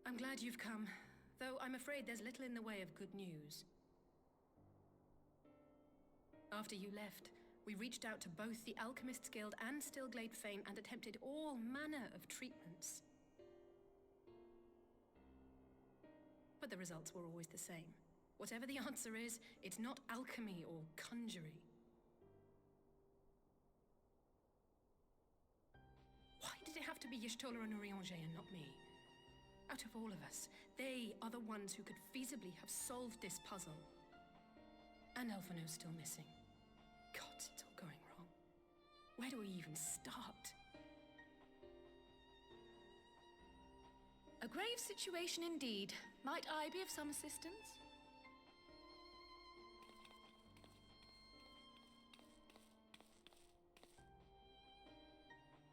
I'm glad you've come, though I'm afraid there's little in the way of good news. After you left, we reached out to both the Alchemists Guild and Stillglade Fane and attempted all manner of treatments. But the results were always the same. Whatever the answer is, it's not alchemy or conjuring. Why did it have to be Y'shtola and Urianger and not me? Out of all of us, they are the ones who could feasibly have solved this puzzle. And Alphino's still missing. God, it's all going wrong. Where do we even start? A grave situation indeed. Might I be of some assistance?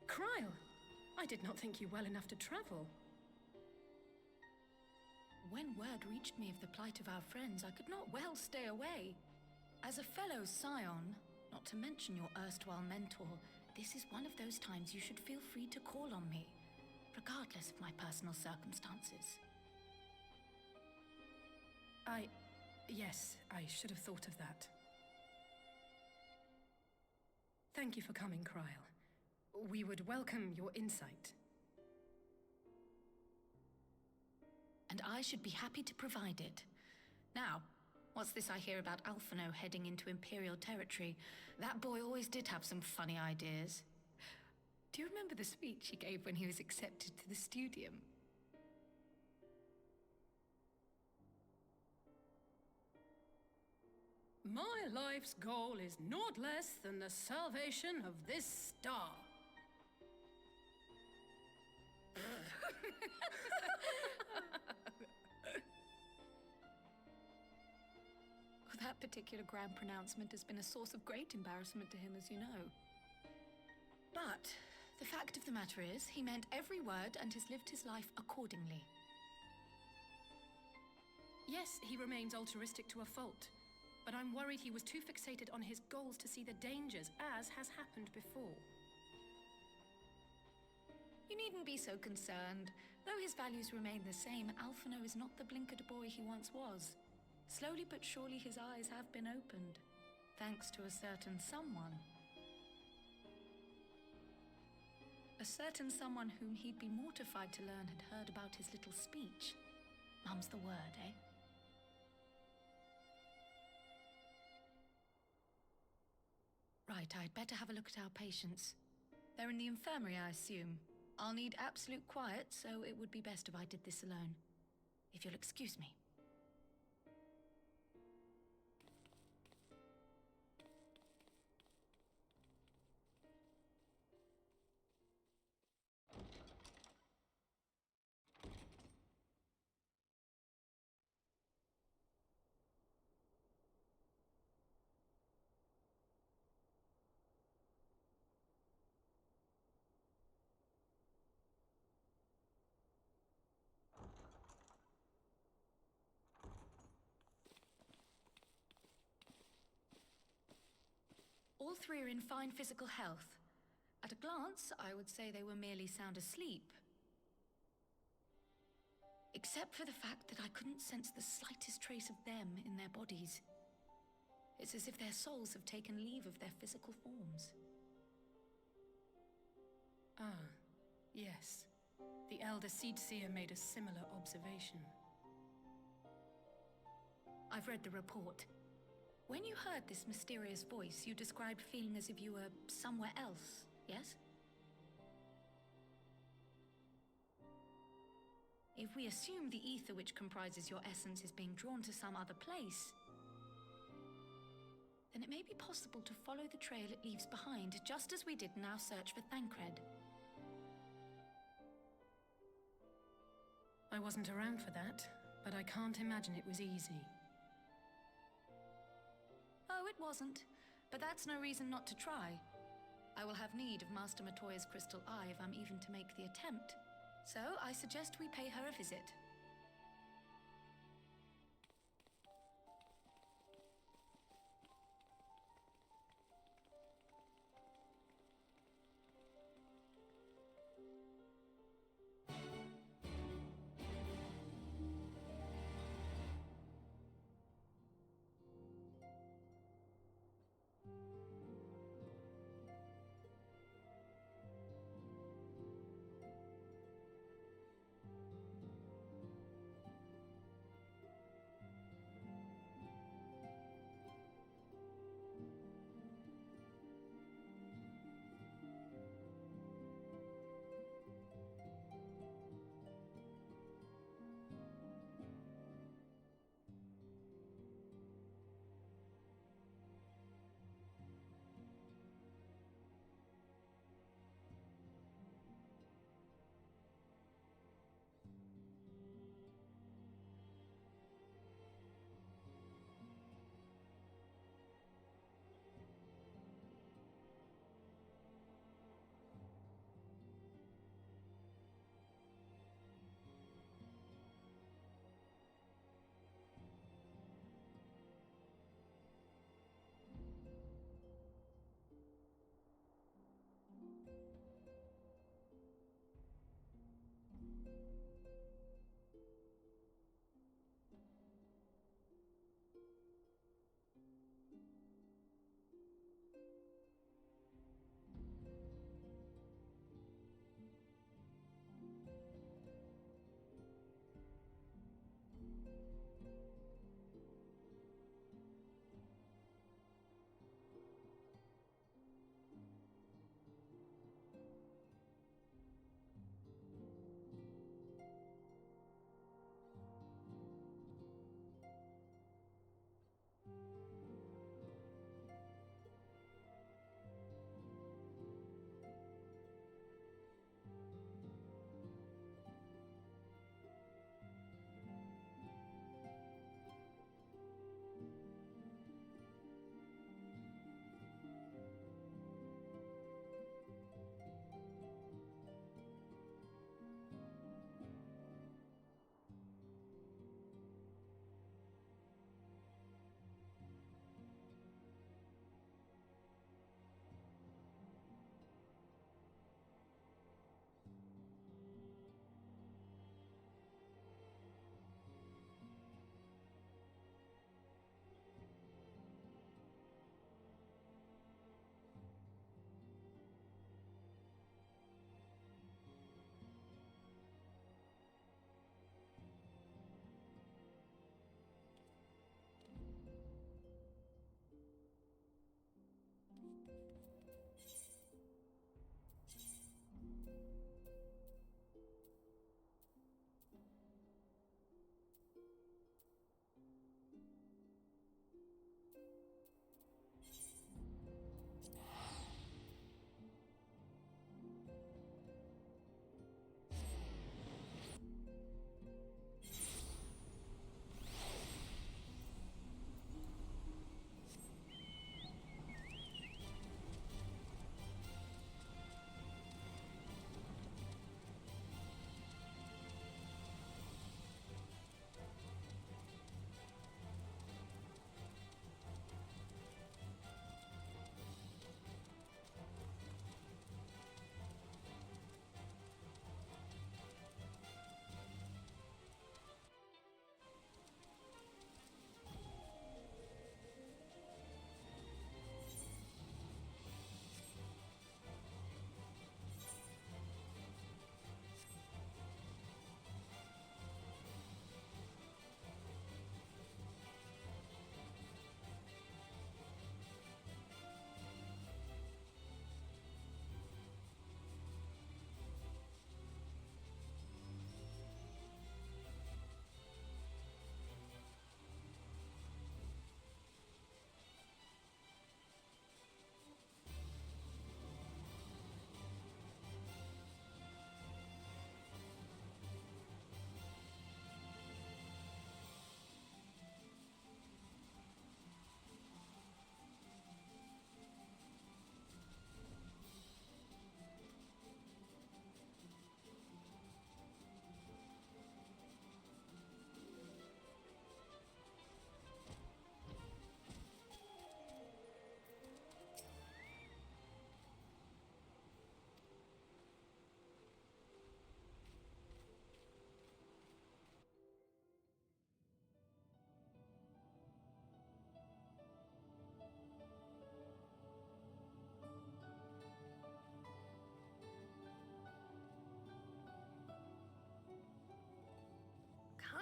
Kryle! I did not think you well enough to travel. When word reached me of the plight of our friends, I could not well stay away. As a fellow scion, not to mention your erstwhile mentor, this is one of those times you should feel free to call on me, regardless of my personal circumstances. Yes, I should have thought of that. Thank you for coming, Kryle. We would welcome your insight. And I should be happy to provide it. Now, what's this I hear about Alphino heading into Imperial territory? That boy always did have some funny ideas. Do you remember the speech he gave when he was accepted to the Studium? My life's goal is naught less than the salvation of this star. That particular grand pronouncement has been a source of great embarrassment to him, as you know. But the fact of the matter is, he meant every word and has lived his life accordingly. Yes, he remains altruistic to a fault, but I'm worried he was too fixated on his goals to see the dangers, as has happened before. You needn't be so concerned. Though his values remain the same, Alphino is not the blinkered boy he once was. Slowly but surely his eyes have been opened, thanks to a certain someone. A certain someone whom he'd be mortified to learn had heard about his little speech. Mum's the word, eh? Right, I'd better have a look at our patients. They're in the infirmary, I assume. I'll need absolute quiet, so it would be best if I did this alone. If you'll excuse me. All three are in fine physical health. At a glance, I would say they were merely sound asleep. Except for the fact that I couldn't sense the slightest trace of them in their bodies. It's as if their souls have taken leave of their physical forms. Ah, yes. The Elder Seedseer made a similar observation. I've read the report. When you heard this mysterious voice, you described feeling as if you were somewhere else, yes? If we assume the ether which comprises your essence is being drawn to some other place, then it may be possible to follow the trail it leaves behind, just as we did in our search for Thancred. I wasn't around for that, but I can't imagine it was easy. Oh, it wasn't. But that's no reason not to try. I will have need of Master Matoya's crystal eye if I'm even to make the attempt. So I suggest we pay her a visit.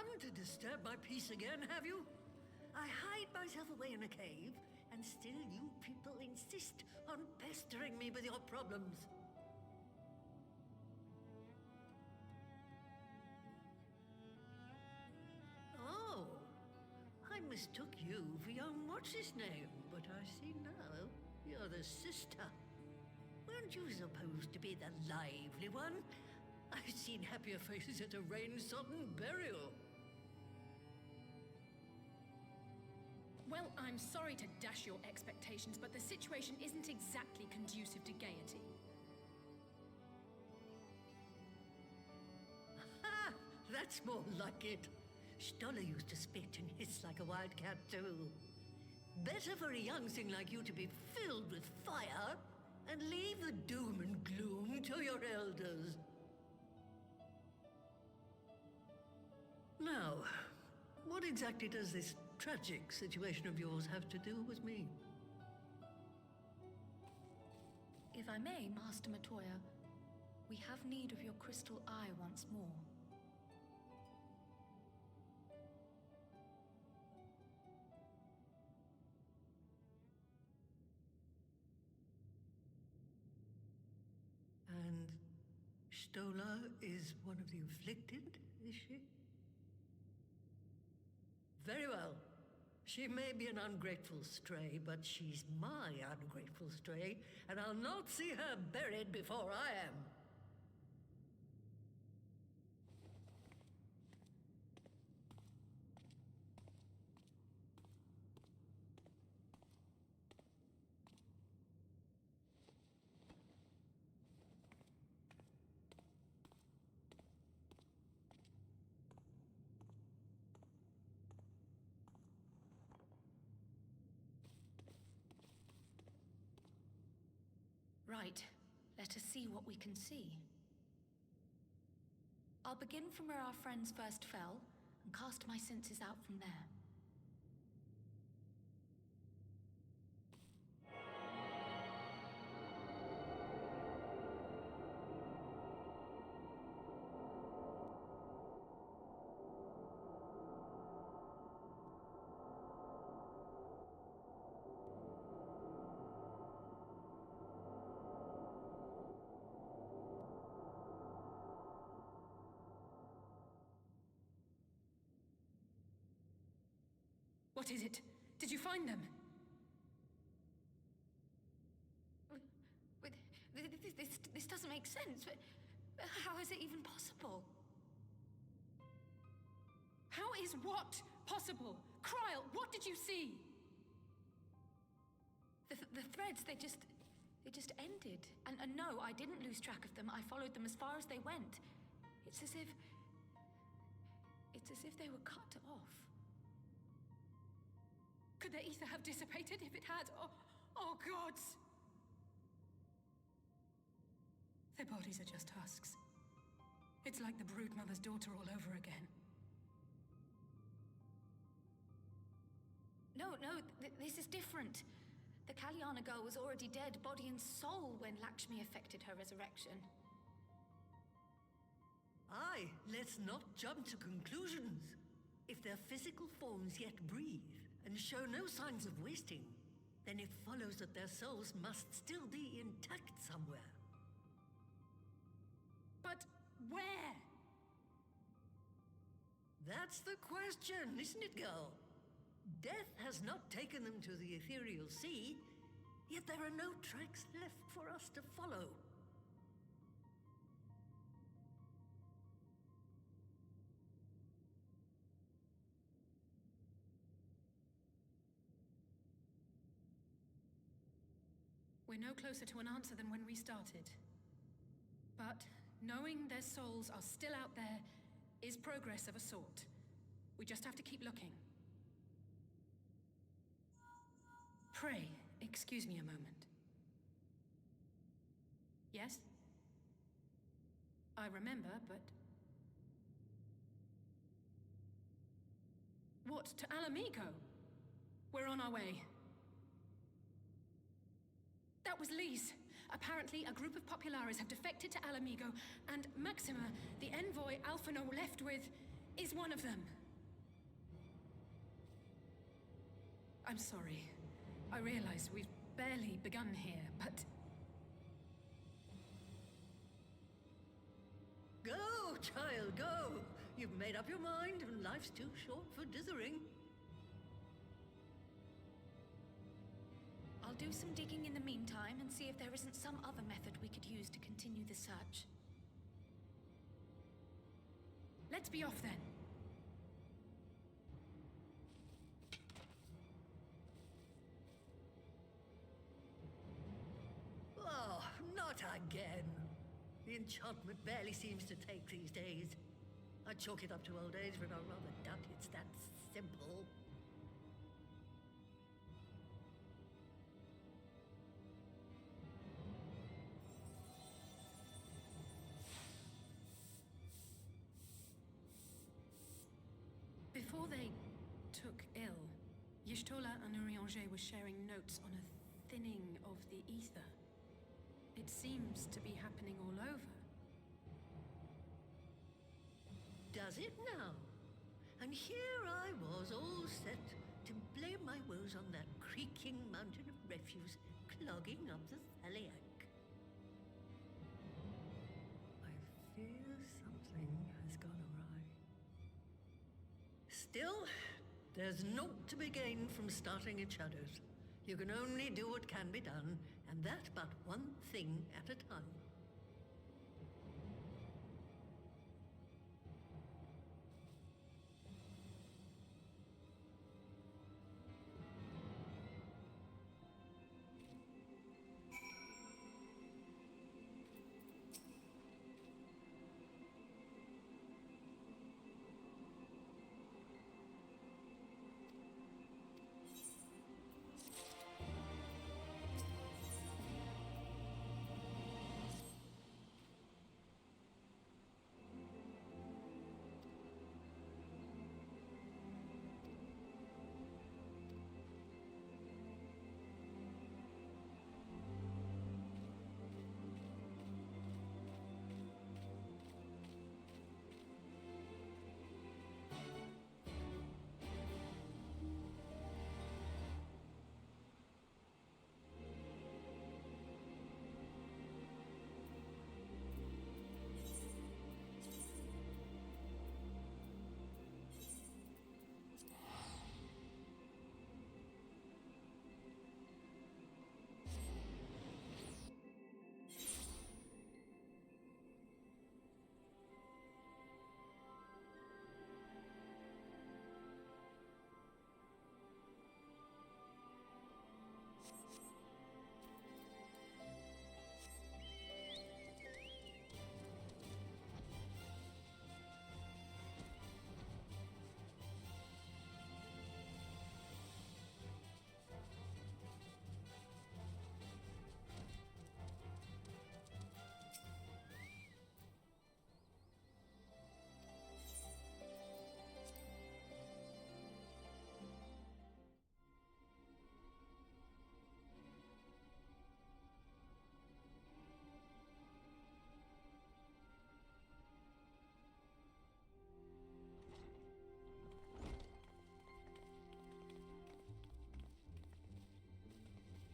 come to disturb my peace again, have you? I hide myself away in a cave, and still you people insist on pestering me with your problems. Oh, I mistook you for young what's-his-name, but I see now you're the sister. Weren't you supposed to be the lively one? I've seen happier faces at a rain-sodden burial. Well, I'm sorry to dash your expectations, but the situation isn't exactly conducive to gaiety. Ha! That's more like it. Stoller used to spit and hiss like a wildcat too. Better for a young thing like you to be filled with fire and leave the doom and gloom to your elders. Now, what exactly does this tragic situation of yours have to do with me? If I may, Master Matoya, we have need of your crystal eye once more. And Stoller is one of the afflicted, is she? Very well. She may be an ungrateful stray, but she's my ungrateful stray, and I'll not see her buried before I am. Right. Let us see what we can see. I'll begin from where our friends first fell, and cast my senses out from there. What is it? Did you find them? This doesn't make sense. How is it even possible? How is what possible? Kryl, what did you see? The threads, they just ended. And no, I didn't lose track of them. I followed them as far as they went. It's as if they were cut off. Could their ether have dissipated if it had? Oh gods! Their bodies are just husks. It's like the Broodmother's daughter all over again. No, this is different. The Kalyana girl was already dead, body and soul, when Lakshmi effected her resurrection. Aye, let's not jump to conclusions. If their physical forms yet breathe and show no signs of wasting, then it follows that their souls must still be intact somewhere. But where? That's the question, isn't it, girl? Death has not taken them to the ethereal sea, yet there are no tracks left for us to follow. We're no closer to an answer than when we started. But knowing their souls are still out there is progress of a sort. We just have to keep looking. Pray, excuse me a moment. Yes? I remember, but... What, to Haramedo? We're on our way. That was Lise. Apparently, a group of Populares have defected to Haramedo, and Maxima, the envoy Alphino left with, is one of them. I'm sorry. I realize we've barely begun here, but... Go, child, go! You've made up your mind, and life's too short for dithering. I'll do some digging in the meantime and see if there isn't some other method we could use to continue the search. Let's be off then. Oh, not again. The enchantment barely seems to take these days. I chalk it up to old age, but I rather doubt it's that simple. Before they took ill, Y'shtola and Urianger were sharing notes on a thinning of the ether. It seems to be happening all over. Does it now? And here I was, all set to blame my woes on that creaking mountain of refuse clogging up the Thaliac. I fear something has gone awry. Still, there's naught to be gained from starting in shadows. You can only do what can be done, and that but one thing at a time.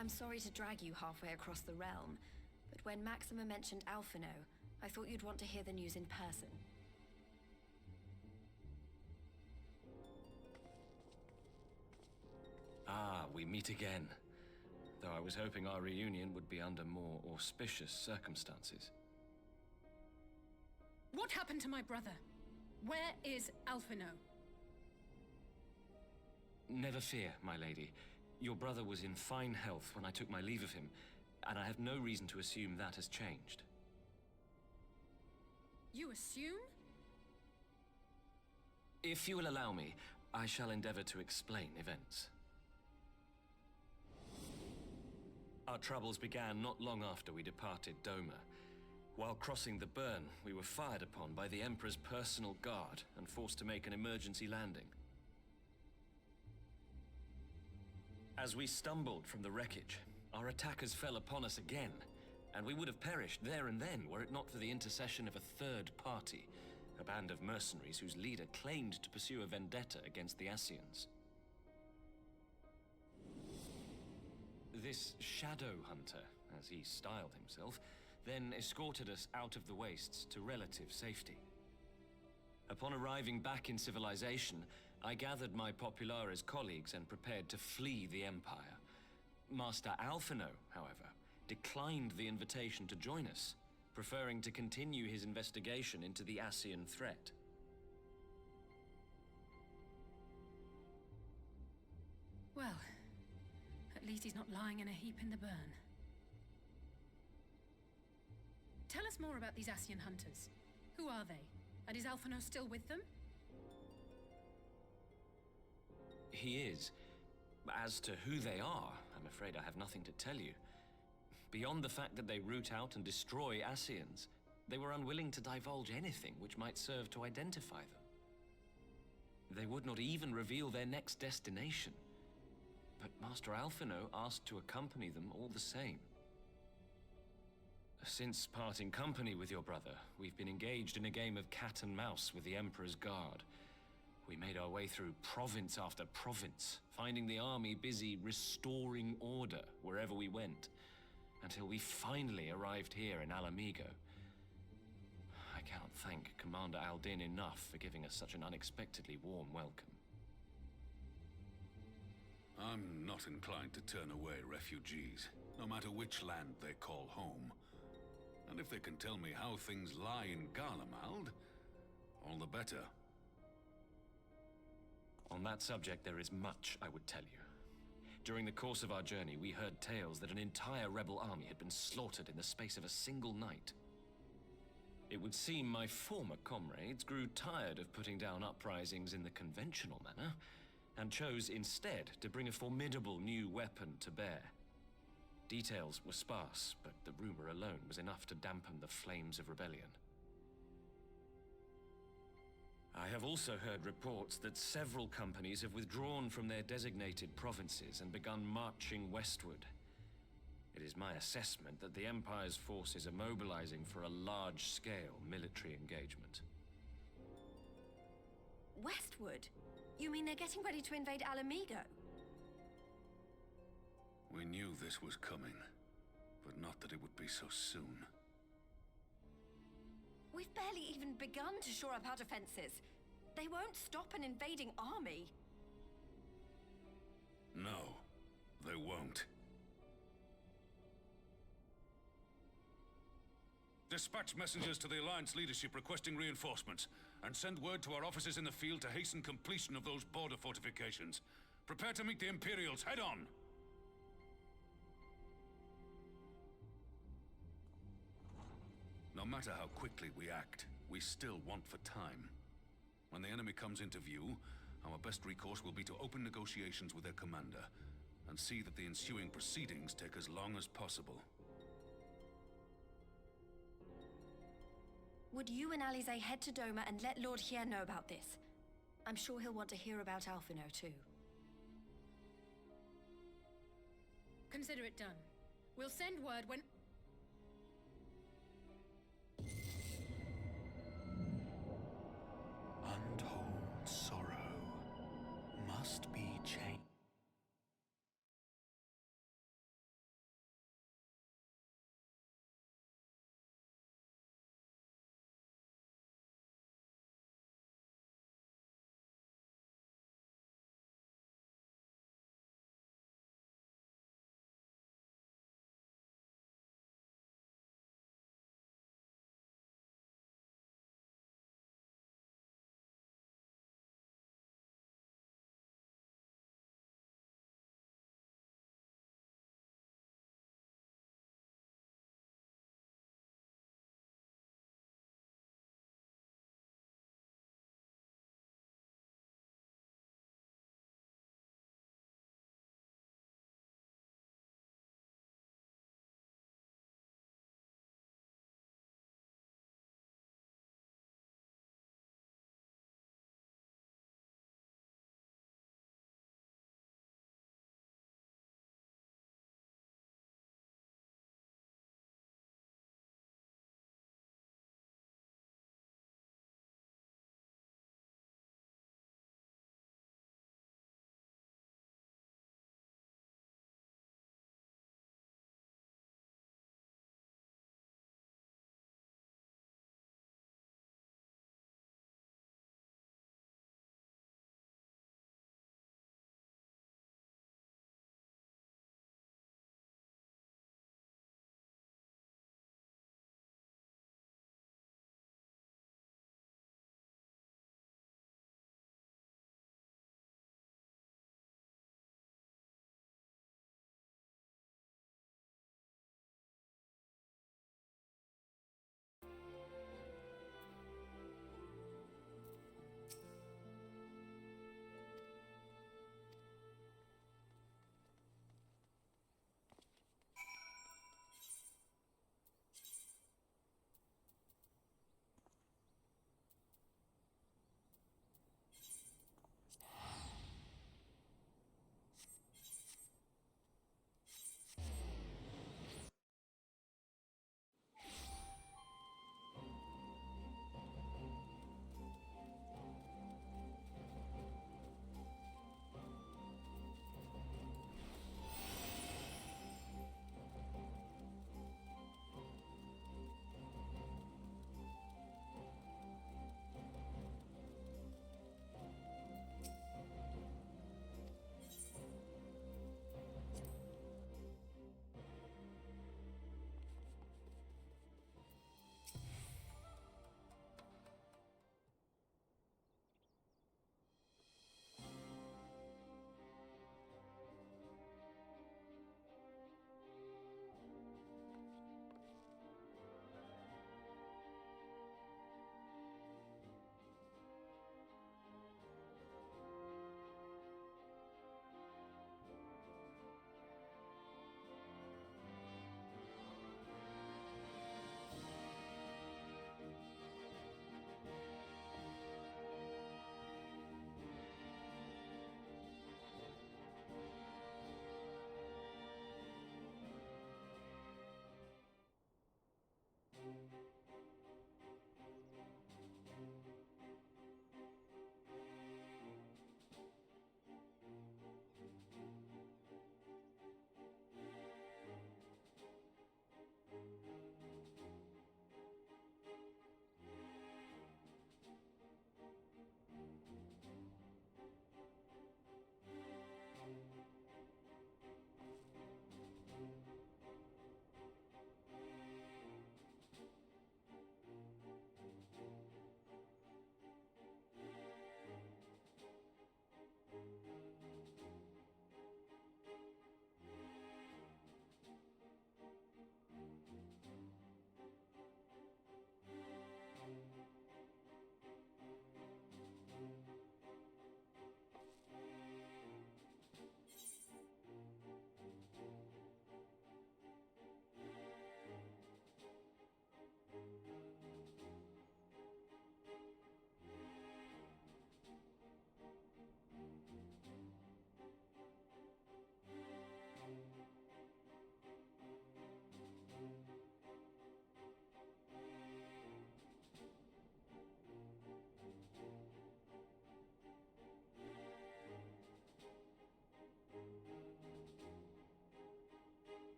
I'm sorry to drag you halfway across the realm, but when Maxima mentioned Alphino, I thought you'd want to hear the news in person. Ah, we meet again. Though I was hoping our reunion would be under more auspicious circumstances. What happened to my brother? Where is Alphino? Never fear, my lady. Your brother was in fine health when I took my leave of him, and I have no reason to assume that has changed. You assume? If you will allow me, I shall endeavor to explain events. Our troubles began not long after we departed Doma. While crossing the burn, we were fired upon by the Emperor's personal guard and forced to make an emergency landing. As we stumbled from the wreckage, our attackers fell upon us again, and we would have perished there and then were it not for the intercession of a third party, a band of mercenaries whose leader claimed to pursue a vendetta against the Ascians. This Shadow Hunter, as he styled himself, then escorted us out of the wastes to relative safety. Upon arriving back in civilization, I gathered my Populares colleagues and prepared to flee the Empire. Master Alphino, however, declined the invitation to join us, preferring to continue his investigation into the Ascian threat. Well, at least he's not lying in a heap in the burn. Tell us more about these Ascian hunters. Who are they? And is Alphino still with them? He is. As to who they are, I'm afraid I have nothing to tell you. Beyond the fact that they root out and destroy Ascians, they were unwilling to divulge anything which might serve to identify them. They would not even reveal their next destination. But Master Alphino asked to accompany them all the same. Since parting company with your brother, we've been engaged in a game of cat and mouse with the Emperor's Guard. We made our way through province after province, finding the army busy restoring order wherever we went, until we finally arrived here in Haramedo. I cannot thank Commander Aldin enough for giving us such an unexpectedly warm welcome. I'm not inclined to turn away refugees, no matter which land they call home. And if they can tell me how things lie in Garlemald, all the better. On that subject, there is much I would tell you. During the course of our journey, we heard tales that an entire rebel army had been slaughtered in the space of a single night. It would seem my former comrades grew tired of putting down uprisings in the conventional manner, and chose instead to bring a formidable new weapon to bear. Details were sparse, but the rumor alone was enough to dampen the flames of rebellion. I have also heard reports that several companies have withdrawn from their designated provinces and begun marching westward. It is my assessment that the Empire's forces are mobilizing for a large-scale military engagement. Westward? You mean they're getting ready to invade Haramedo? We knew this was coming, but not that it would be so soon. We've barely even begun to shore up our defenses. They won't stop an invading army. No, they won't. Dispatch messengers to the Alliance leadership requesting reinforcements, and send word to our officers in the field to hasten completion of those border fortifications. Prepare to meet the Imperials head on! No matter how quickly we act, we still want for time. When the enemy comes into view, our best recourse will be to open negotiations with their commander, and see that the ensuing proceedings take as long as possible. Would you and Alize head to Doma and let Lord Hier know about this? I'm sure he'll want to hear about Alphino too. Consider it done. We'll send word when... Untold sorrow must be changed.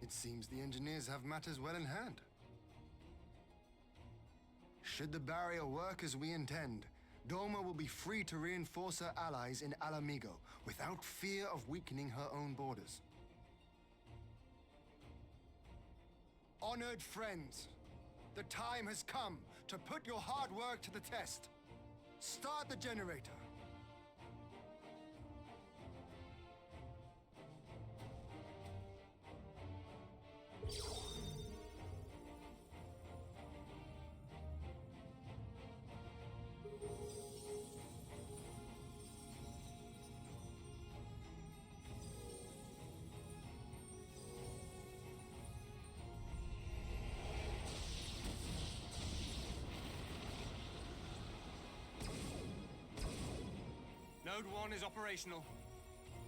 It seems the engineers have matters well in hand. Should the barrier work as we intend, Doma will be free to reinforce her allies in Alamigo without fear of weakening her own borders. Honored friends, the time has come to put your hard work to the test. Start the generator. Node 1 is operational.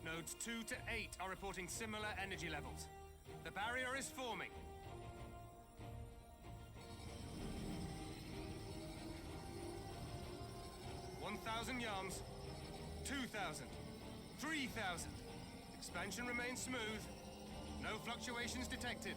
Nodes 2 to 8 are reporting similar energy levels. The barrier is forming. $1,000 yards, 2,000, 3,000. Expansion remains smooth. No fluctuations detected.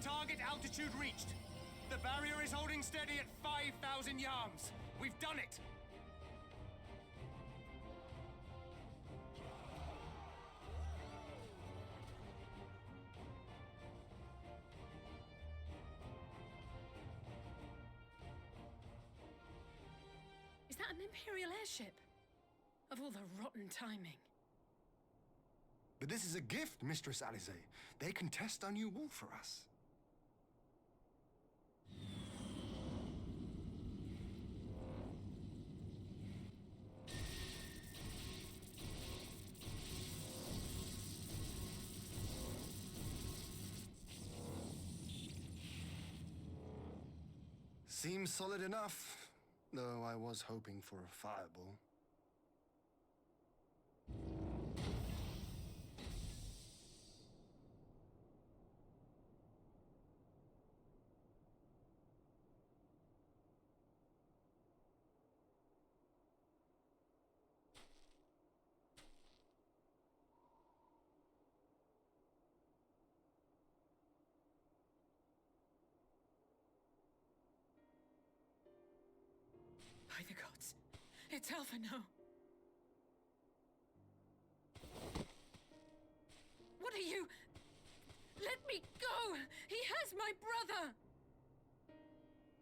Target altitude reached. The barrier is holding steady at 5,000 yards. We've done it! Is that an Imperial airship? Of all the rotten timing. But this is a gift, Mistress Alize. They can test our new wall for us. Seems solid enough, though I was hoping for a fireball. By the gods, it's Alphino. What are you? Let me go! He has my brother!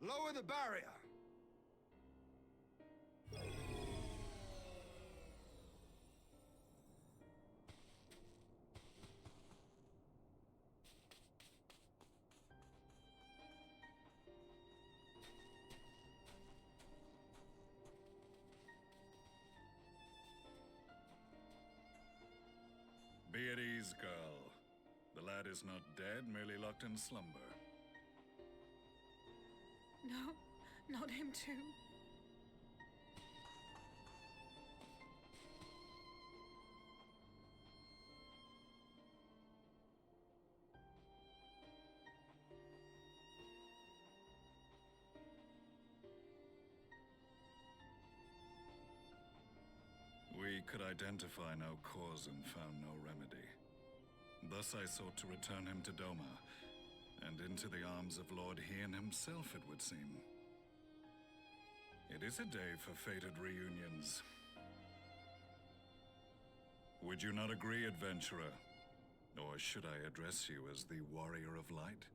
Lower the barrier! Be at ease, girl. The lad is not dead, merely locked in slumber. No, not him too. We could identify no cause and found no remedy. Thus I sought to return him to Doma, and into the arms of Lord Hien himself, it would seem. It is a day for fated reunions. Would you not agree, adventurer? Or should I address you as the Warrior of Light?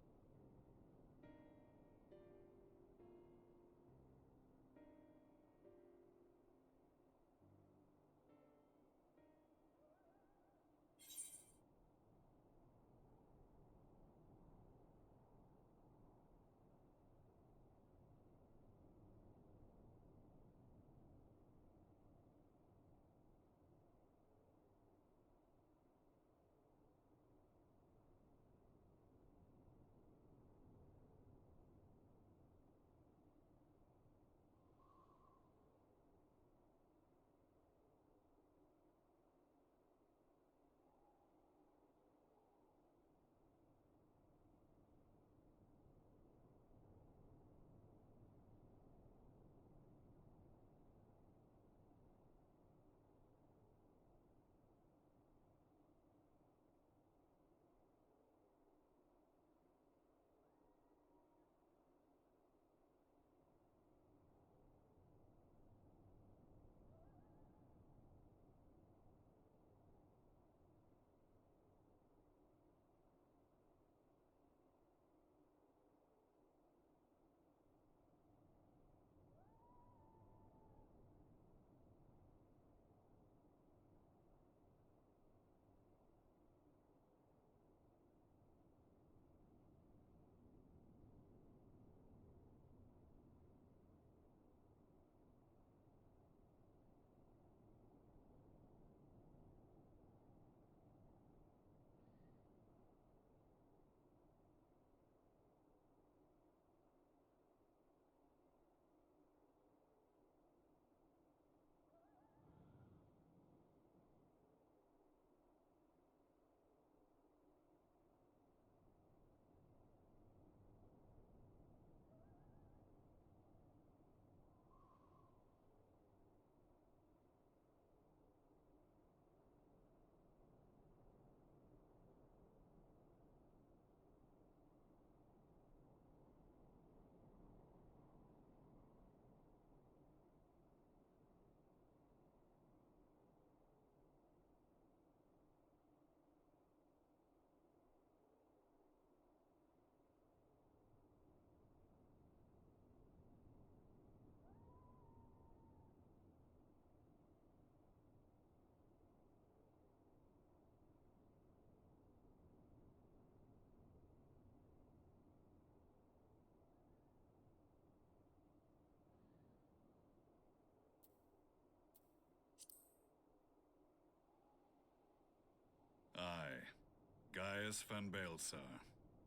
Gaius van Baelsar,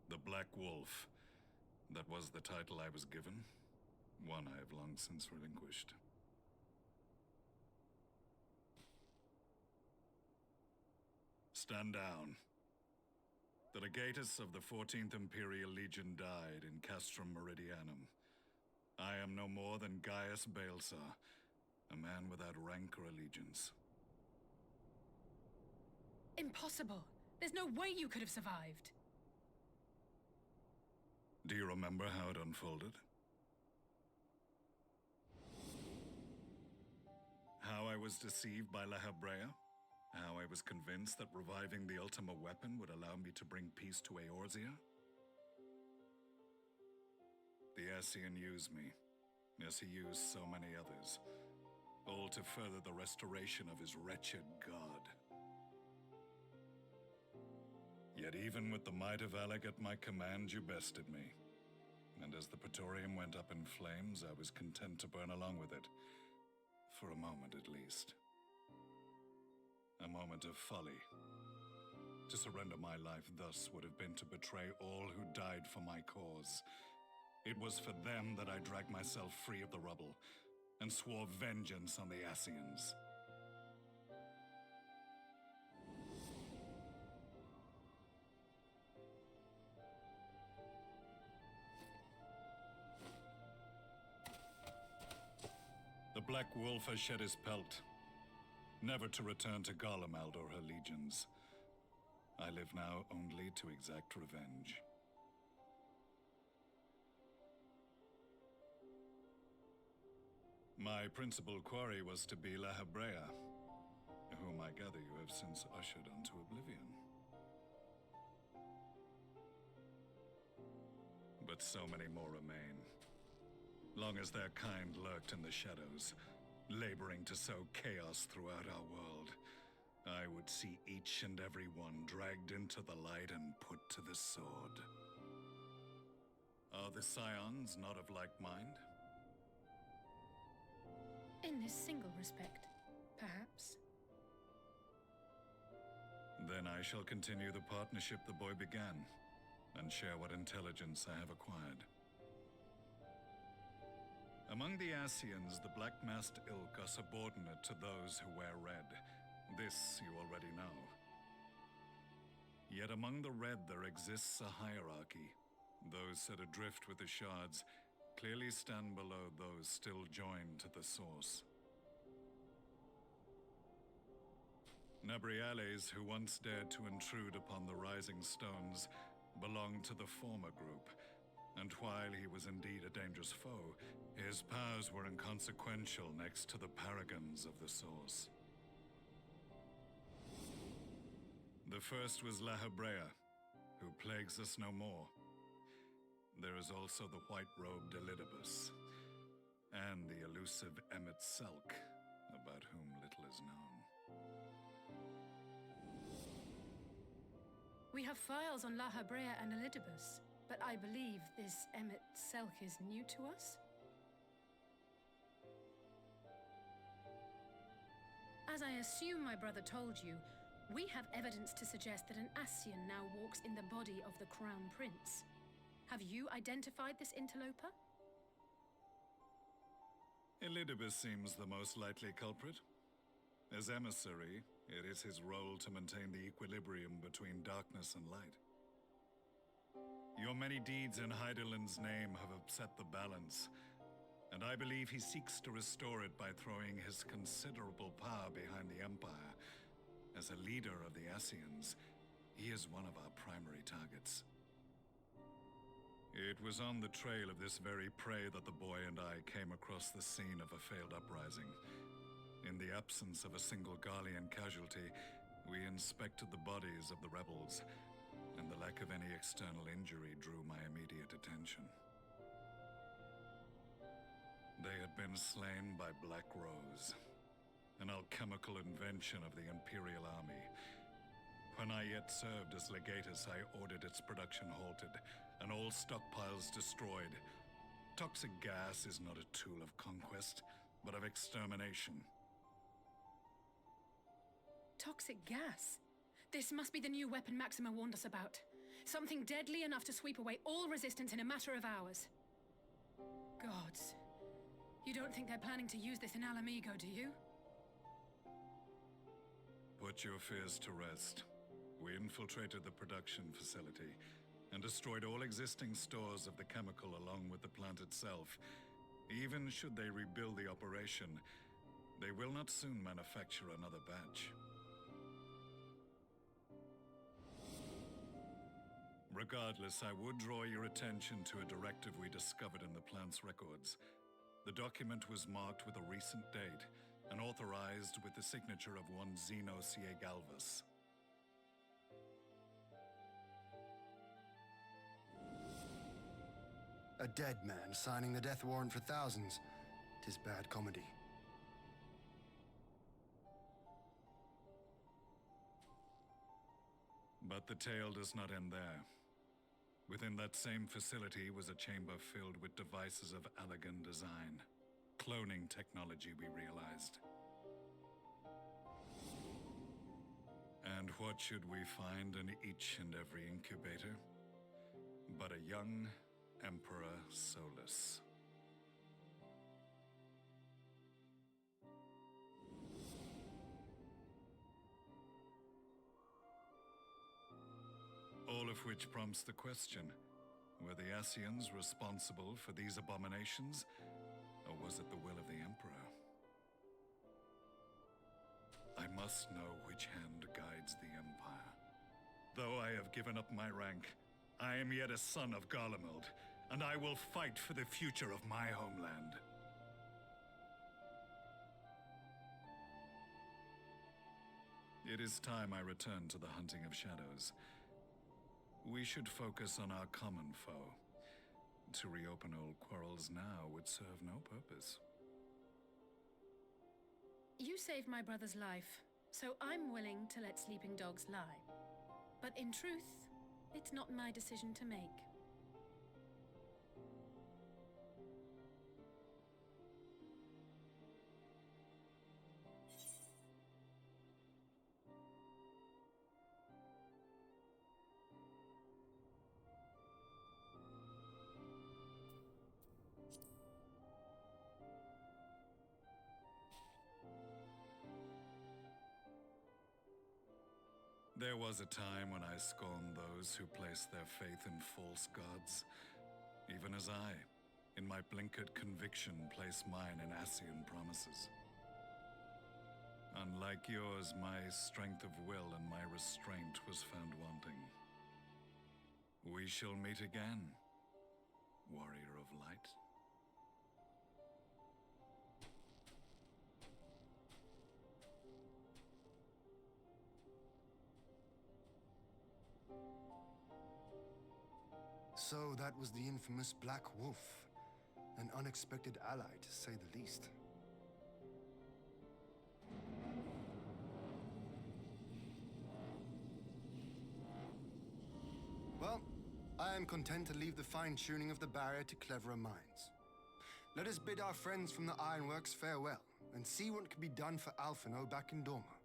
the Black Wolf. That was the title I was given, one I have long since relinquished. Stand down. The legatus of the 14th Imperial Legion died in Castrum Meridianum. I am no more than Gaius Baelsar, a man without rank or allegiance. Impossible! There's no way you could have survived! Do you remember how it unfolded? How I was deceived by La Habrea? How I was convinced that reviving the Ultima weapon would allow me to bring peace to Eorzea? The Ascian used me, as he used so many others, all to further the restoration of his wretched god. Yet even with the might of Alec at my command, you bested me. And as the Praetorium went up in flames, I was content to burn along with it. For a moment at least. A moment of folly. To surrender my life thus would have been to betray all who died for my cause. It was for them that I dragged myself free of the rubble, and swore vengeance on the Ascians. The Black Wolf has shed his pelt, never to return to Garlemald or her legions. I live now only to exact revenge. My principal quarry was to be La Habrea, whom I gather you have since ushered onto oblivion. But so many more remain. Long as their kind lurked in the shadows, laboring to sow chaos throughout our world, I would see each and every one dragged into the light and put to the sword. Are the Scions not of like mind? In this single respect, perhaps. Then I shall continue the partnership the boy began, and share what intelligence I have acquired. Among the Ascians, the Black-Masked Ilk are subordinate to those who wear red. This you already know. Yet among the Red there exists a hierarchy. Those set adrift with the shards clearly stand below those still joined to the source. Nabriales, who once dared to intrude upon the Rising Stones, belonged to the former group, and while he was indeed a dangerous foe, his powers were inconsequential next to the paragons of the source. The first was La Habrea, who plagues us no more. There is also the white-robed Elidibus, and the elusive Emmett Selk, about whom little is known. We have files on La Habrea and Elidibus, but I believe this Emmett Selk is new to us? As I assume my brother told you, we have evidence to suggest that an Ascian now walks in the body of the Crown Prince. Have you identified this interloper? Elidibus seems the most likely culprit. As emissary, it is his role to maintain the equilibrium between darkness and light. Your many deeds in Hydaelyn's name have upset the balance, and I believe he seeks to restore it by throwing his considerable power behind the Empire. As a leader of the Ascians, he is one of our primary targets. It was on the trail of this very prey that the boy and I came across the scene of a failed uprising. In the absence of a single Garlean casualty, we inspected the bodies of the rebels, and the lack of any external injury drew my immediate attention. They had been slain by Black Rose, an alchemical invention of the Imperial Army. When I yet served as legatus, I ordered its production halted, and all stockpiles destroyed. Toxic gas is not a tool of conquest, but of extermination. Toxic gas? This must be the new weapon Maxima warned us about. Something deadly enough to sweep away all resistance in a matter of hours. Gods. You don't think they're planning to use this in Alamego, do you? Put your fears to rest. We infiltrated the production facility and destroyed all existing stores of the chemical along with the plant itself. Even should they rebuild the operation, they will not soon manufacture another batch. Regardless, I would draw your attention to a directive we discovered in the plant's records. The document was marked with a recent date and authorized with the signature of one Zeno Galvas. A dead man signing the death warrant for thousands. 'Tis bad comedy. But the tale does not end there. Within that same facility was a chamber filled with devices of elegant design. Cloning technology, we realized. And what should we find in each and every incubator? But a young Emperor Solus. All of which prompts the question, were the Ascians responsible for these abominations, or was it the will of the Emperor? I must know which hand guides the Empire. Though I have given up my rank, I am yet a son of Ghimlyt, and I will fight for the future of my homeland. It is time I return to the hunting of shadows. We should focus on our common foe. To reopen old quarrels now would serve no purpose. You saved my brother's life, so I'm willing to let sleeping dogs lie. But in truth, it's not my decision to make. There was a time when I scorned those who placed their faith in false gods, even as I, in my blinkered conviction, place mine in Ascian promises. Unlike yours, my strength of will and my restraint was found wanting. We shall meet again, warrior of light. So that was the infamous Black Wolf. An unexpected ally, to say the least. Well, I am content to leave the fine-tuning of the barrier to cleverer minds. Let us bid our friends from the Ironworks farewell, and see what can be done for Alphino back in Dorma.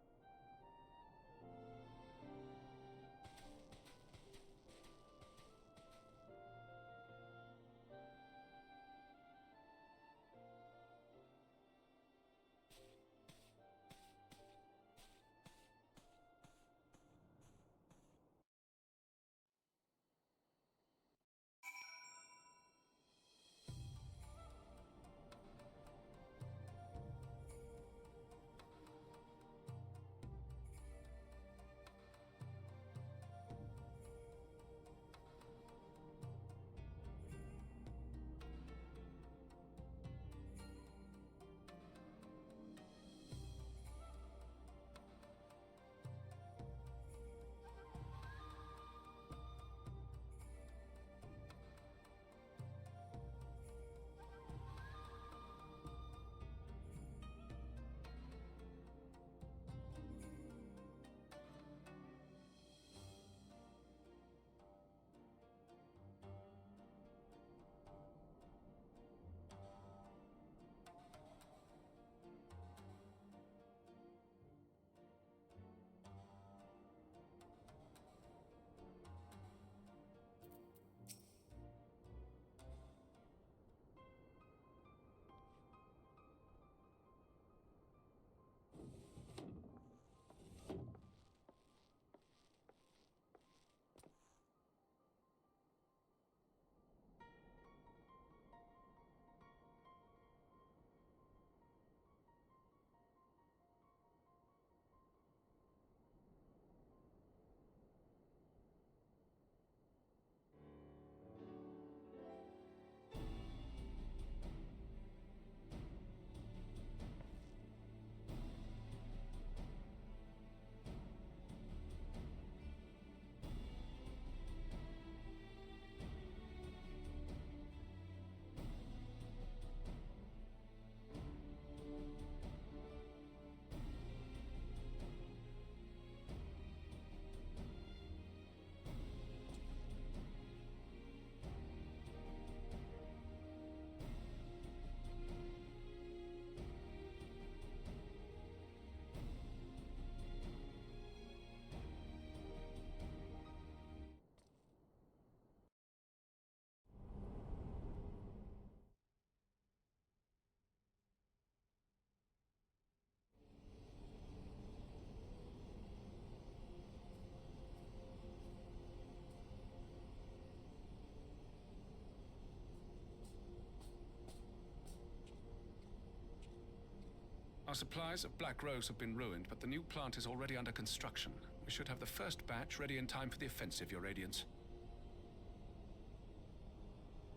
Our supplies of Black Rose have been ruined, but the new plant is already under construction. We should have the first batch ready in time for the offensive, Your Radiance.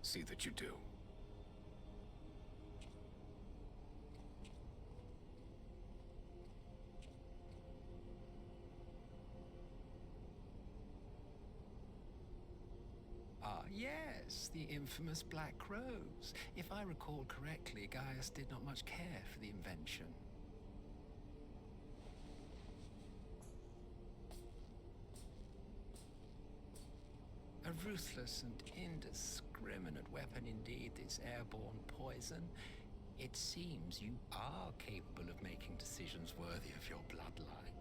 See that you do. Ah, yes, the infamous Black Rose. If I recall correctly, Gaius did not much care for the invention. A ruthless and indiscriminate weapon indeed, this airborne poison. It seems you are capable of making decisions worthy of your bloodline.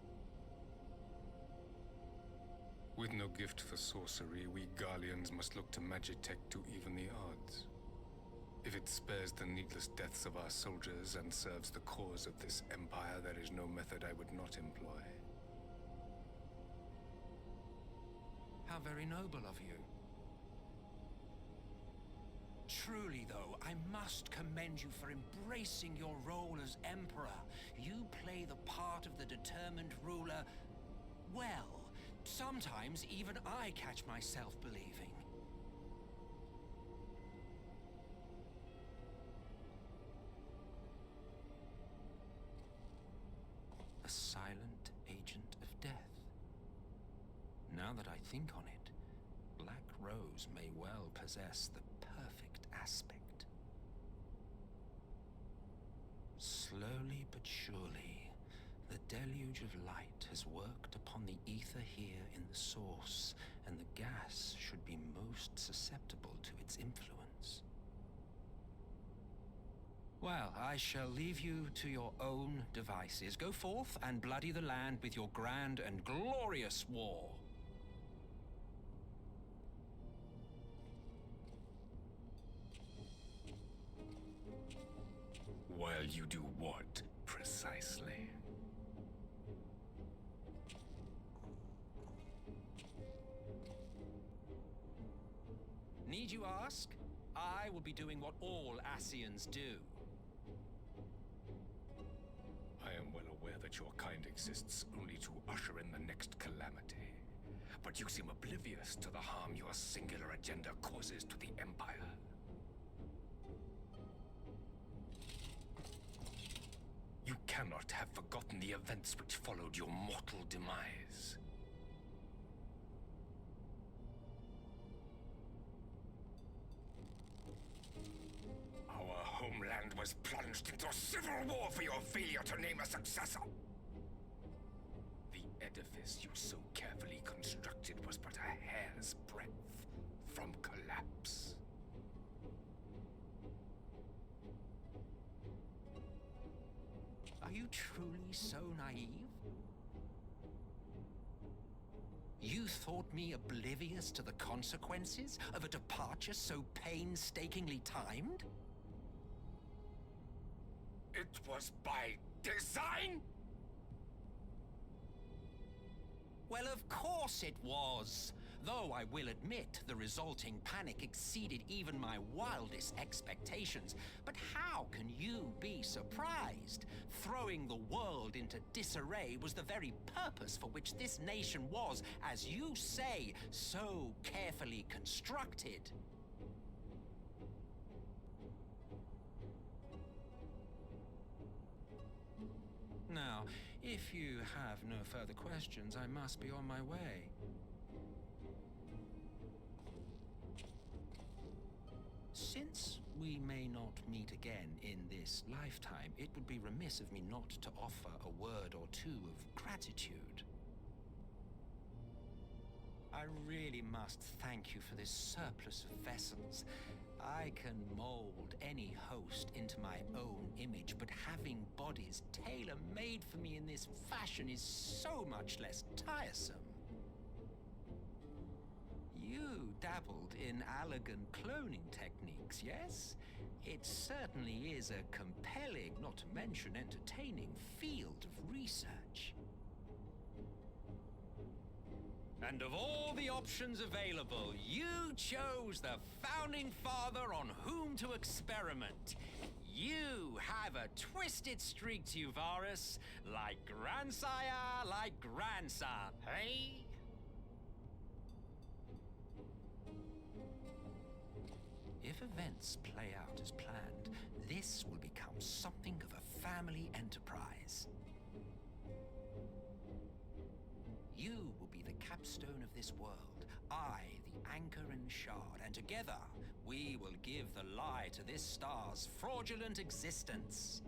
With no gift for sorcery, we Garleans must look to Magitech to even the odds. If it spares the needless deaths of our soldiers and serves the cause of this empire, there is no method I would not employ. How very noble of you. Truly, though, I must commend you for embracing your role as Emperor. You play the part of the determined ruler well. Sometimes even I catch myself believing. A silent agent of death. Now that I think on it, Black Rose may well possess the perfect aspect. Slowly but surely, the deluge of light has worked upon the ether here in the source, and the gas should be most susceptible to its influence. Well, I shall leave you to your own devices. Go forth and bloody the land with your grand and glorious war. While you do what, precisely? Need you ask? I will be doing what all Ascians do. I am well aware that your kind exists only to usher in the next calamity. But you seem oblivious to the harm your singular agenda causes to the Empire. You cannot have forgotten the events which followed your mortal demise. Our homeland was plunged into a civil war for your failure to name a successor. The edifice you so carefully constructed was but a hair's breadth from collapse. Are you truly so naive? You thought me oblivious to the consequences of a departure so painstakingly timed? It was by design? Well, of course it was. Though I will admit the resulting panic exceeded even my wildest expectations. But how can you be surprised? Throwing the world into disarray was the very purpose for which this nation was, as you say, so carefully constructed. Now, if you have no further questions, I must be on my way. Since we may not meet again in this lifetime, it would be remiss of me not to offer a word or two of gratitude. I really must thank you for this surplus of vessels. I can mold any host into my own image, but having bodies tailor-made for me in this fashion is so much less tiresome. You dabbled in Allagan cloning techniques, yes? It certainly is a compelling, not to mention entertaining, field of research. And of all the options available, you chose the founding father on whom to experiment. You have a twisted streak to you, Varus. Like grandsire, like grandson, hey? If events play out as planned, this will become something of a family enterprise. You will be the capstone of this world, I the anchor and shard, and together we will give the lie to this star's fraudulent existence.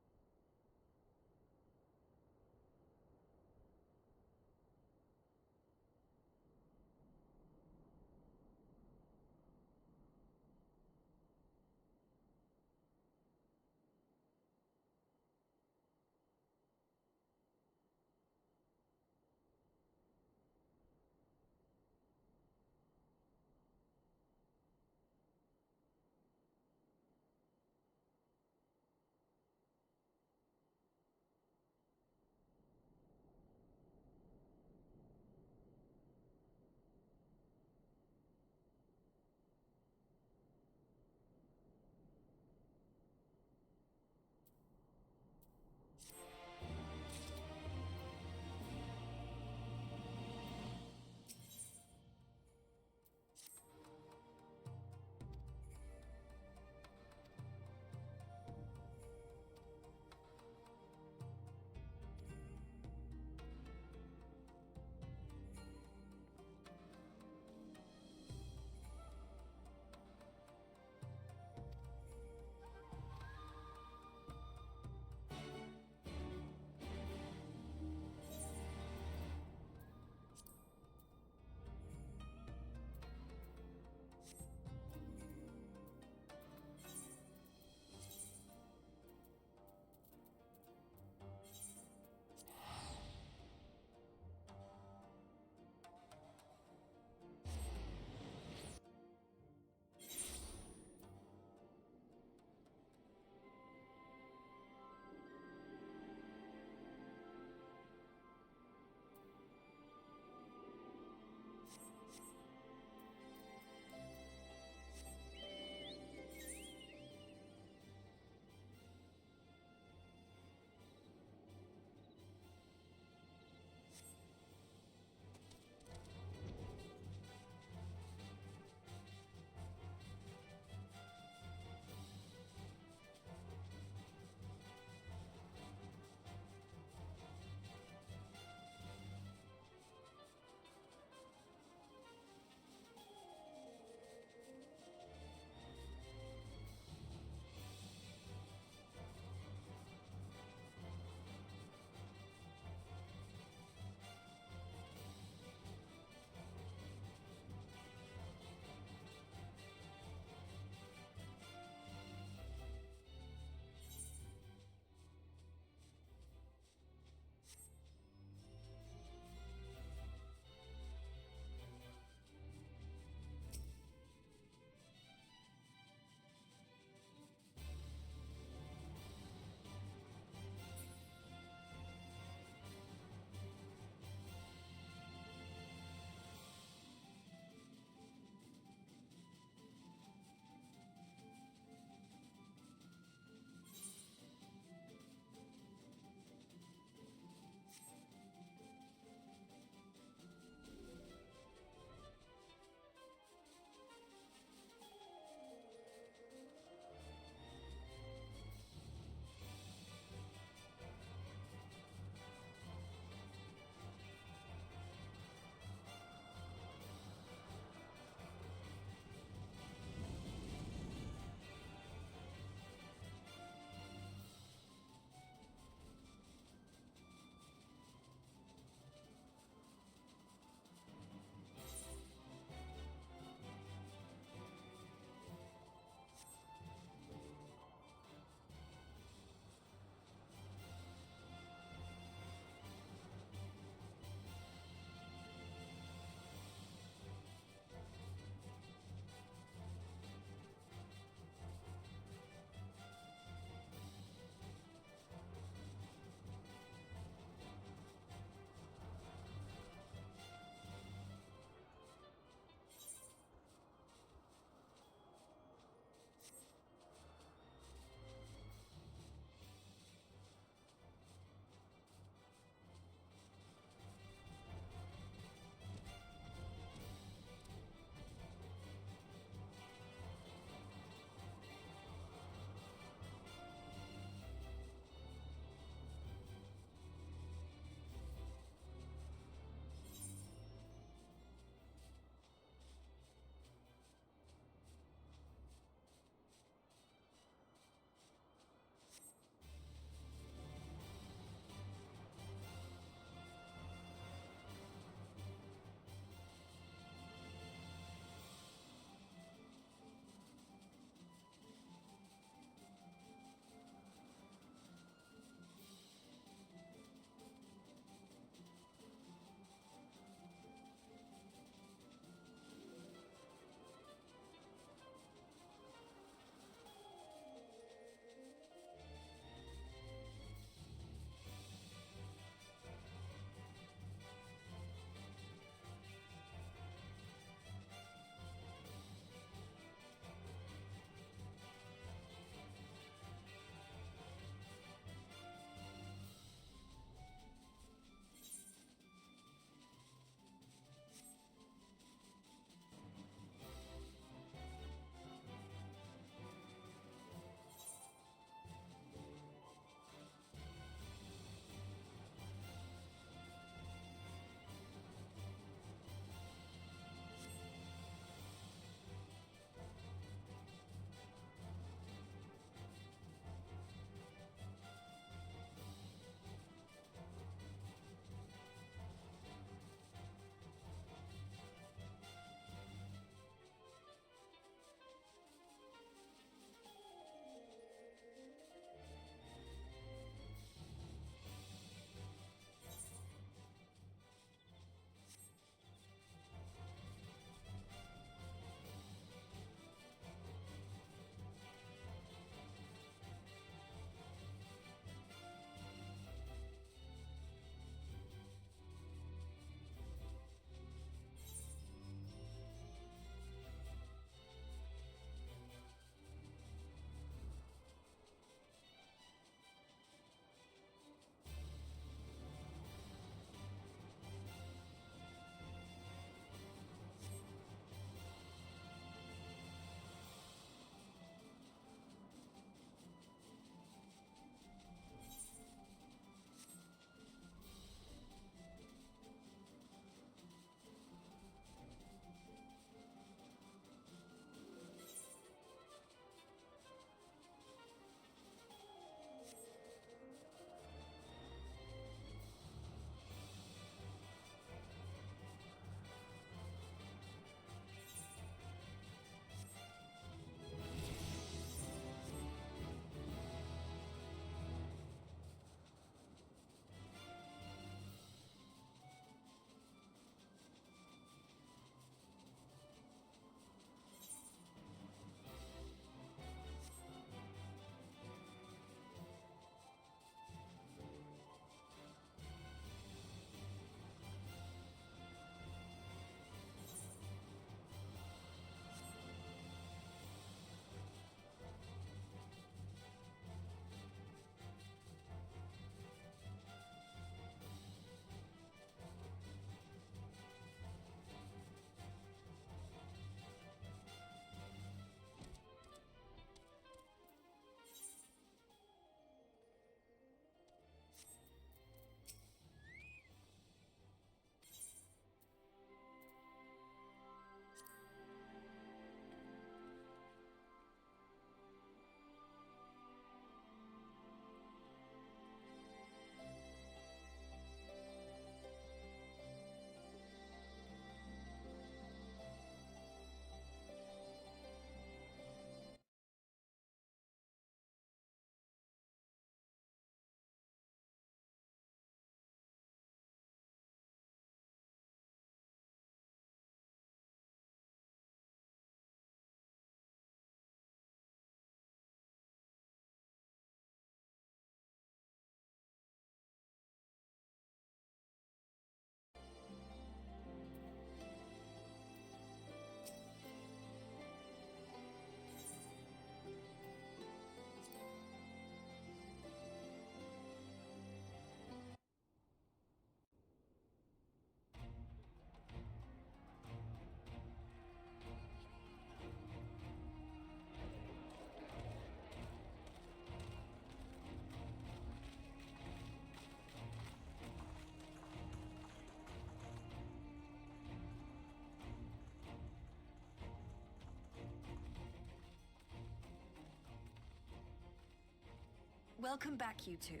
Welcome back, you two.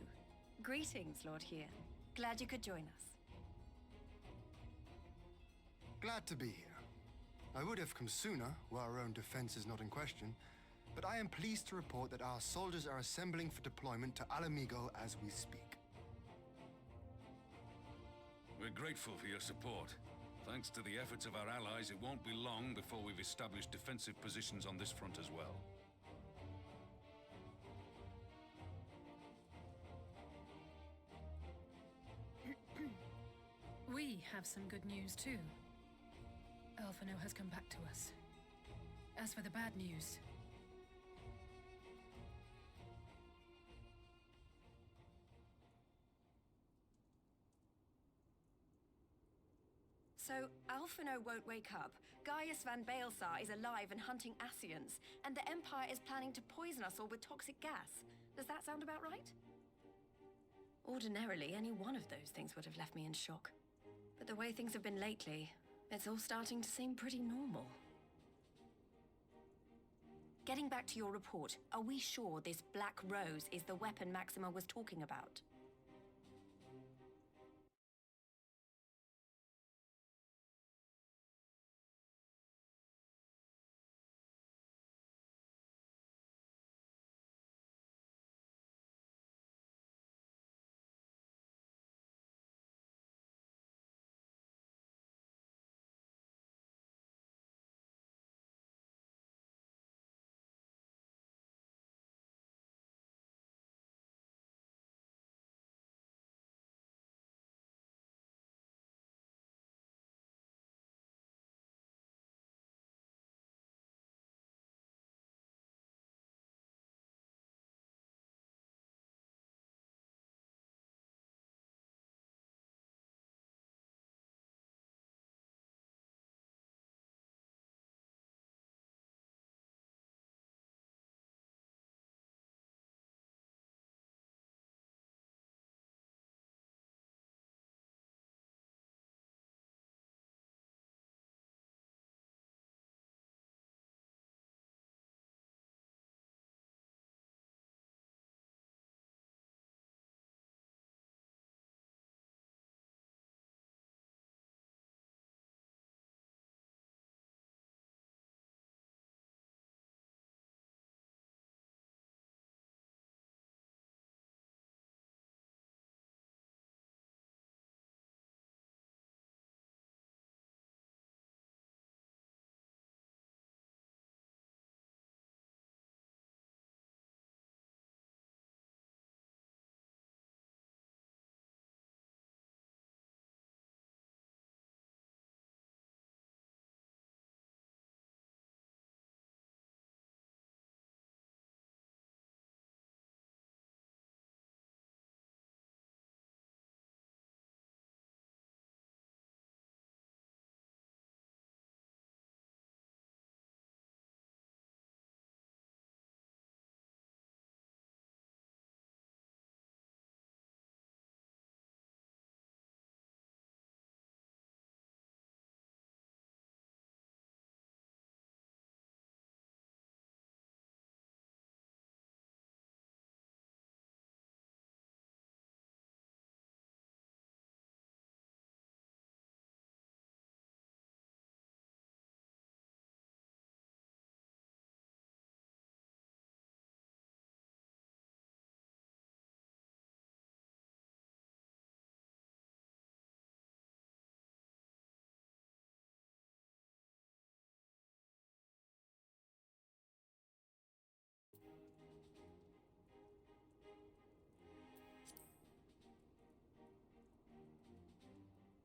Greetings, Lord here. Glad you could join us. Glad to be here. I would have come sooner, were our own defense is not in question, but I am pleased to report that our soldiers are assembling for deployment to Haramedo as we speak. We're grateful for your support. Thanks to the efforts of our allies, it won't be long before we've established defensive positions on this front as well. We have some good news too. Alphino has come back to us. As for the bad news, So, Alphino won't wake up. Gaius van Baelsar is alive and hunting Ascians, and the Empire is planning to poison us all with toxic gas. Does that sound about right? Ordinarily, any one of those things would have left me in shock. But the way things have been lately, it's all starting to seem pretty normal. Getting back to your report, are we sure this Black Rose is the weapon Maxima was talking about?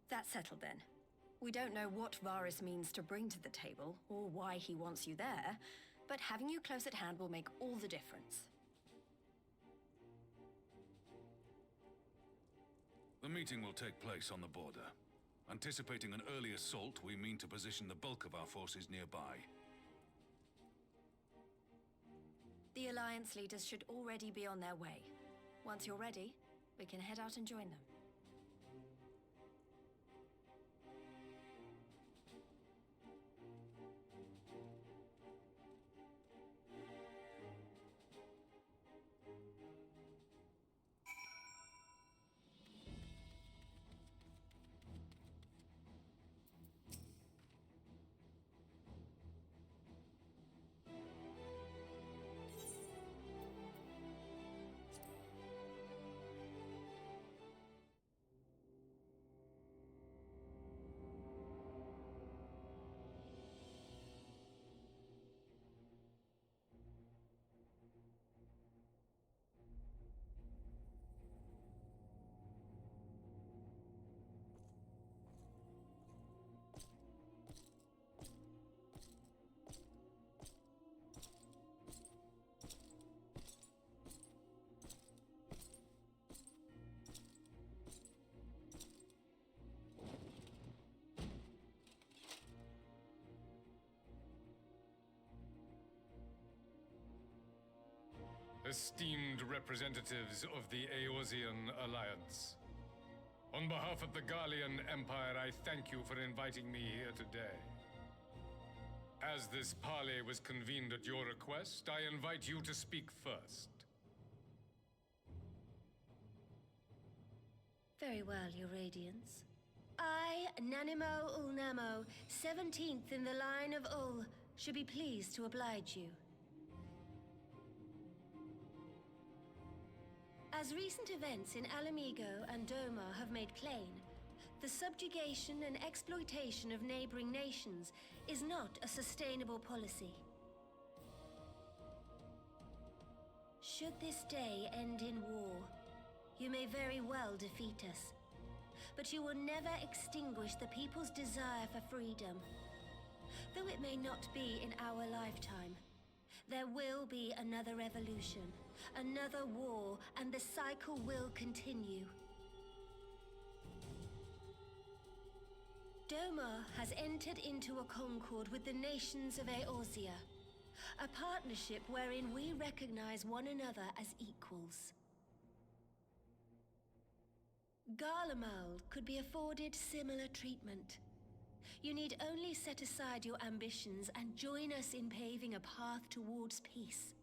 That's settled then. We don't know what Varus means to bring to the table, or why he wants you there, but having you close at hand will make all the difference. The meeting will take place on the border. Anticipating an early assault, we mean to position the bulk of our forces nearby. The Alliance leaders should already be on their way. Once you're ready, we can head out and join them. Esteemed representatives of the Eorzean Alliance. On behalf of the Garlean Empire, I thank you for inviting me here today. As this parley was convened at your request, I invite you to speak first. Very well, Your Radiance. I, Nanimo Ulnamo, 17th in the line of Ul, should be pleased to oblige you. As recent events in Alamigo and Doma have made plain, the subjugation and exploitation of neighboring nations is not a sustainable policy. Should this day end in war, you may very well defeat us. But you will never extinguish the people's desire for freedom. Though it may not be in our lifetime, there will be another revolution, another war, and the cycle will continue. Doma has entered into a concord with the nations of Eorzea, a partnership wherein we recognize one another as equals. Garlemald could be afforded similar treatment. You need only set aside your ambitions and join us in paving a path towards peace.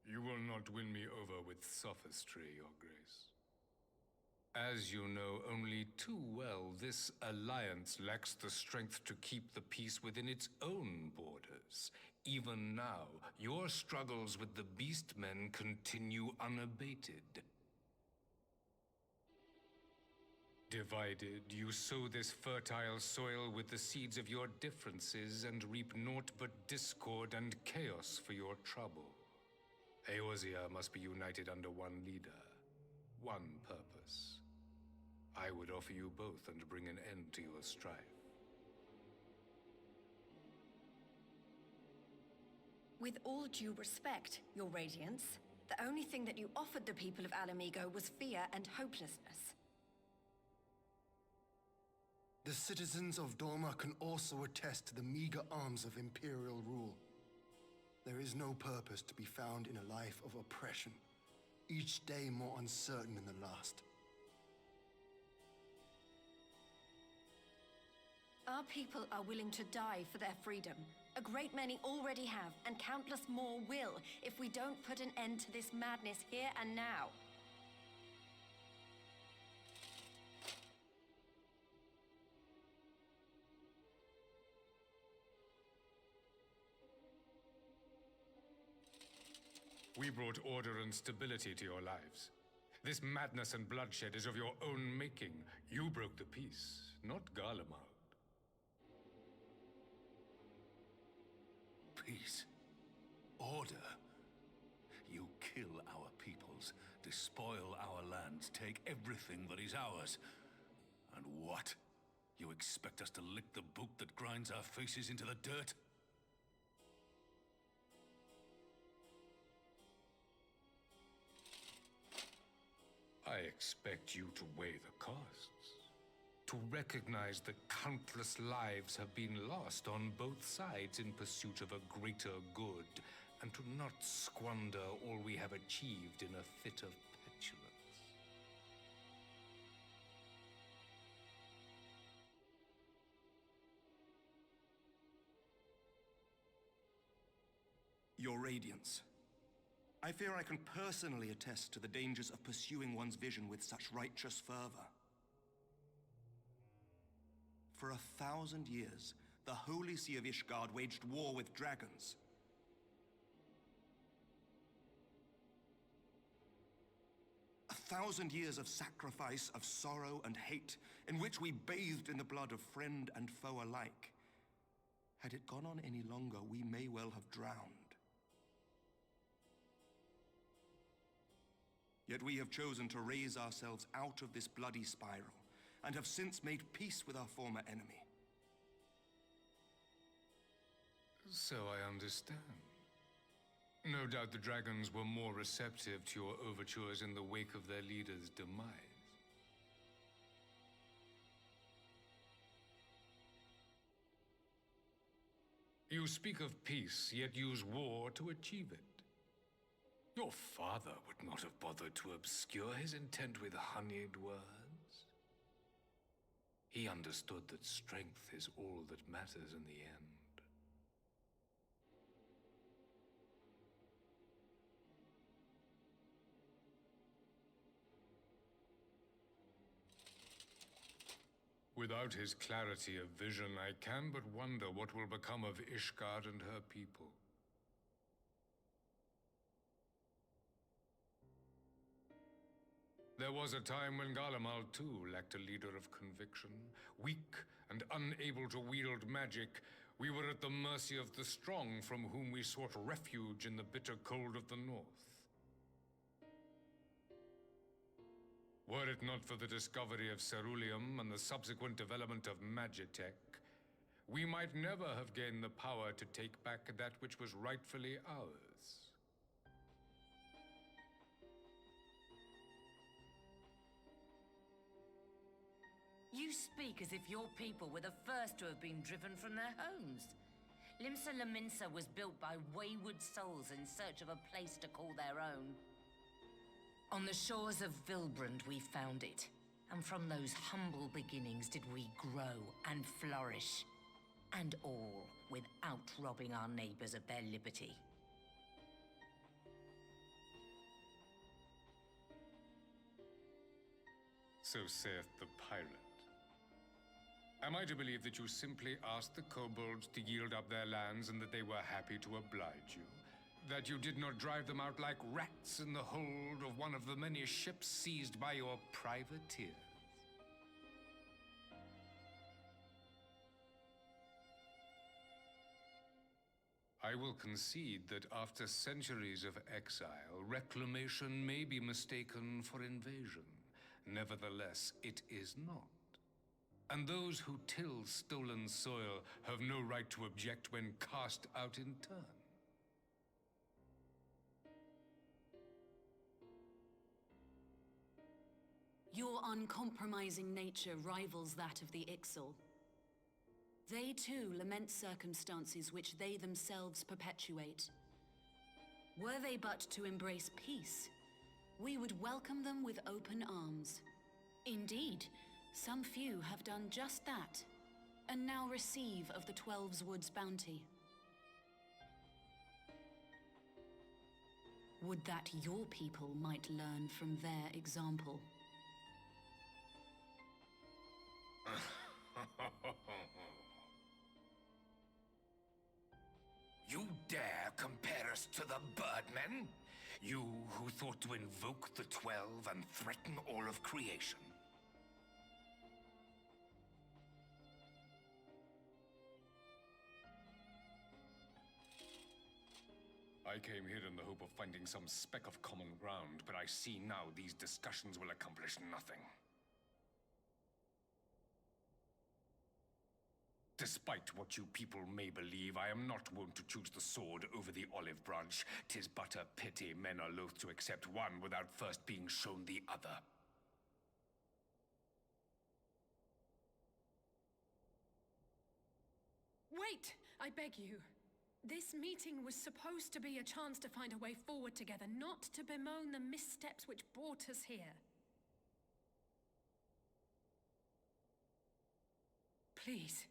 You will not win me over with sophistry, Your Grace. As you know only too well, this alliance lacks the strength to keep the peace within its own borders. Even now, your struggles with the Beastmen continue unabated. Divided, you sow this fertile soil with the seeds of your differences and reap naught but discord and chaos for your trouble. Eorzea must be united under one leader, one purpose. I would offer you both and bring an end to your strife. With all due respect, Your Radiance, the only thing that you offered the people of Alamigo was fear and hopelessness. The citizens of Doma can also attest to the meager arms of Imperial rule. There is no purpose to be found in a life of oppression, each day more uncertain than the last. Our people are willing to die for their freedom. A great many already have, and countless more will, if we don't put an end to this madness here and now. We brought order and stability to your lives. This madness and bloodshed is of your own making. You broke the peace, not Garlemald. Peace. Order. You kill our peoples, despoil our lands, take everything that is ours. And what? You expect us to lick the boot that grinds our faces into the dirt? I expect you to weigh the costs. To recognize that countless lives have been lost on both sides in pursuit of a greater good, and to not squander all we have achieved in a fit of petulance. Your Radiance, I fear I can personally attest to the dangers of pursuing one's vision with such righteous fervor. For 1,000 years, the Holy See of Ishgard waged war with dragons. A 1,000 years of sacrifice, of sorrow and hate, in which we bathed in the blood of friend and foe alike. Had it gone on any longer, we may well have drowned. Yet we have chosen to raise ourselves out of this bloody spiral, and have since made peace with our former enemy. So I understand. No doubt the dragons were more receptive to your overtures in the wake of their leader's demise. You speak of peace, yet use war to achieve it. Your father would not have bothered to obscure his intent with honeyed words. He understood that strength is all that matters in the end. Without his clarity of vision, I can but wonder what will become of Ishgard and her people. There was a time when Garlemald too lacked a leader of conviction. Weak and unable to wield magic, we were at the mercy of the strong from whom we sought refuge in the bitter cold of the north. Were it not for the discovery of ceruleum and the subsequent development of magitech, we might never have gained the power to take back that which was rightfully ours. You speak as if your people were the first to have been driven from their homes. Limsa Lominsa was built by wayward souls in search of a place to call their own. On the shores of Vilbrand we found it, and from those humble beginnings did we grow and flourish. And all without robbing our neighbors of their liberty. So saith the pirate. Am I to believe that you simply asked the kobolds to yield up their lands and that they were happy to oblige you? That you did not drive them out like rats in the hold of one of the many ships seized by your privateers? I will concede that after centuries of exile, reclamation may be mistaken for invasion. Nevertheless, it is not. And those who till stolen soil have no right to object when cast out in turn. Your uncompromising nature rivals that of the Ixal. They too lament circumstances which they themselves perpetuate. Were they but to embrace peace, we would welcome them with open arms. Indeed, some few have done just that, and now receive of the Twelve's Wood's bounty. Would that your people might learn from their example. You dare compare us to the Birdmen? You who thought to invoke the 12 and threaten all of creation? I came here in the hope of finding some speck of common ground, but I see now these discussions will accomplish nothing. Despite what you people may believe, I am not wont to choose the sword over the olive branch. 'Tis but a pity men are loath to accept one without first being shown the other. Wait! I beg you. This meeting was supposed to be a chance to find a way forward together, not to bemoan the missteps which brought us here. Please.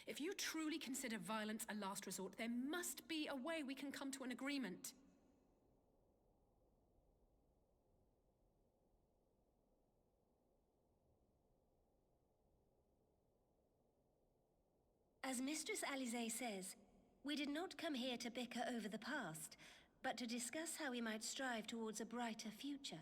If you truly consider violence a last resort, there must be a way we can come to an agreement. As Mistress Alisaie says, we did not come here to bicker over the past, but to discuss how we might strive towards a brighter future.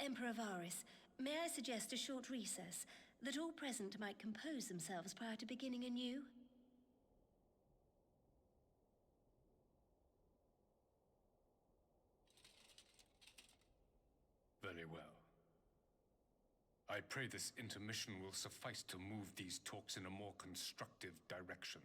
Emperor Varys, may I suggest a short recess, that all present might compose themselves prior to beginning anew? Very well. I pray this intermission will suffice to move these talks in a more constructive direction.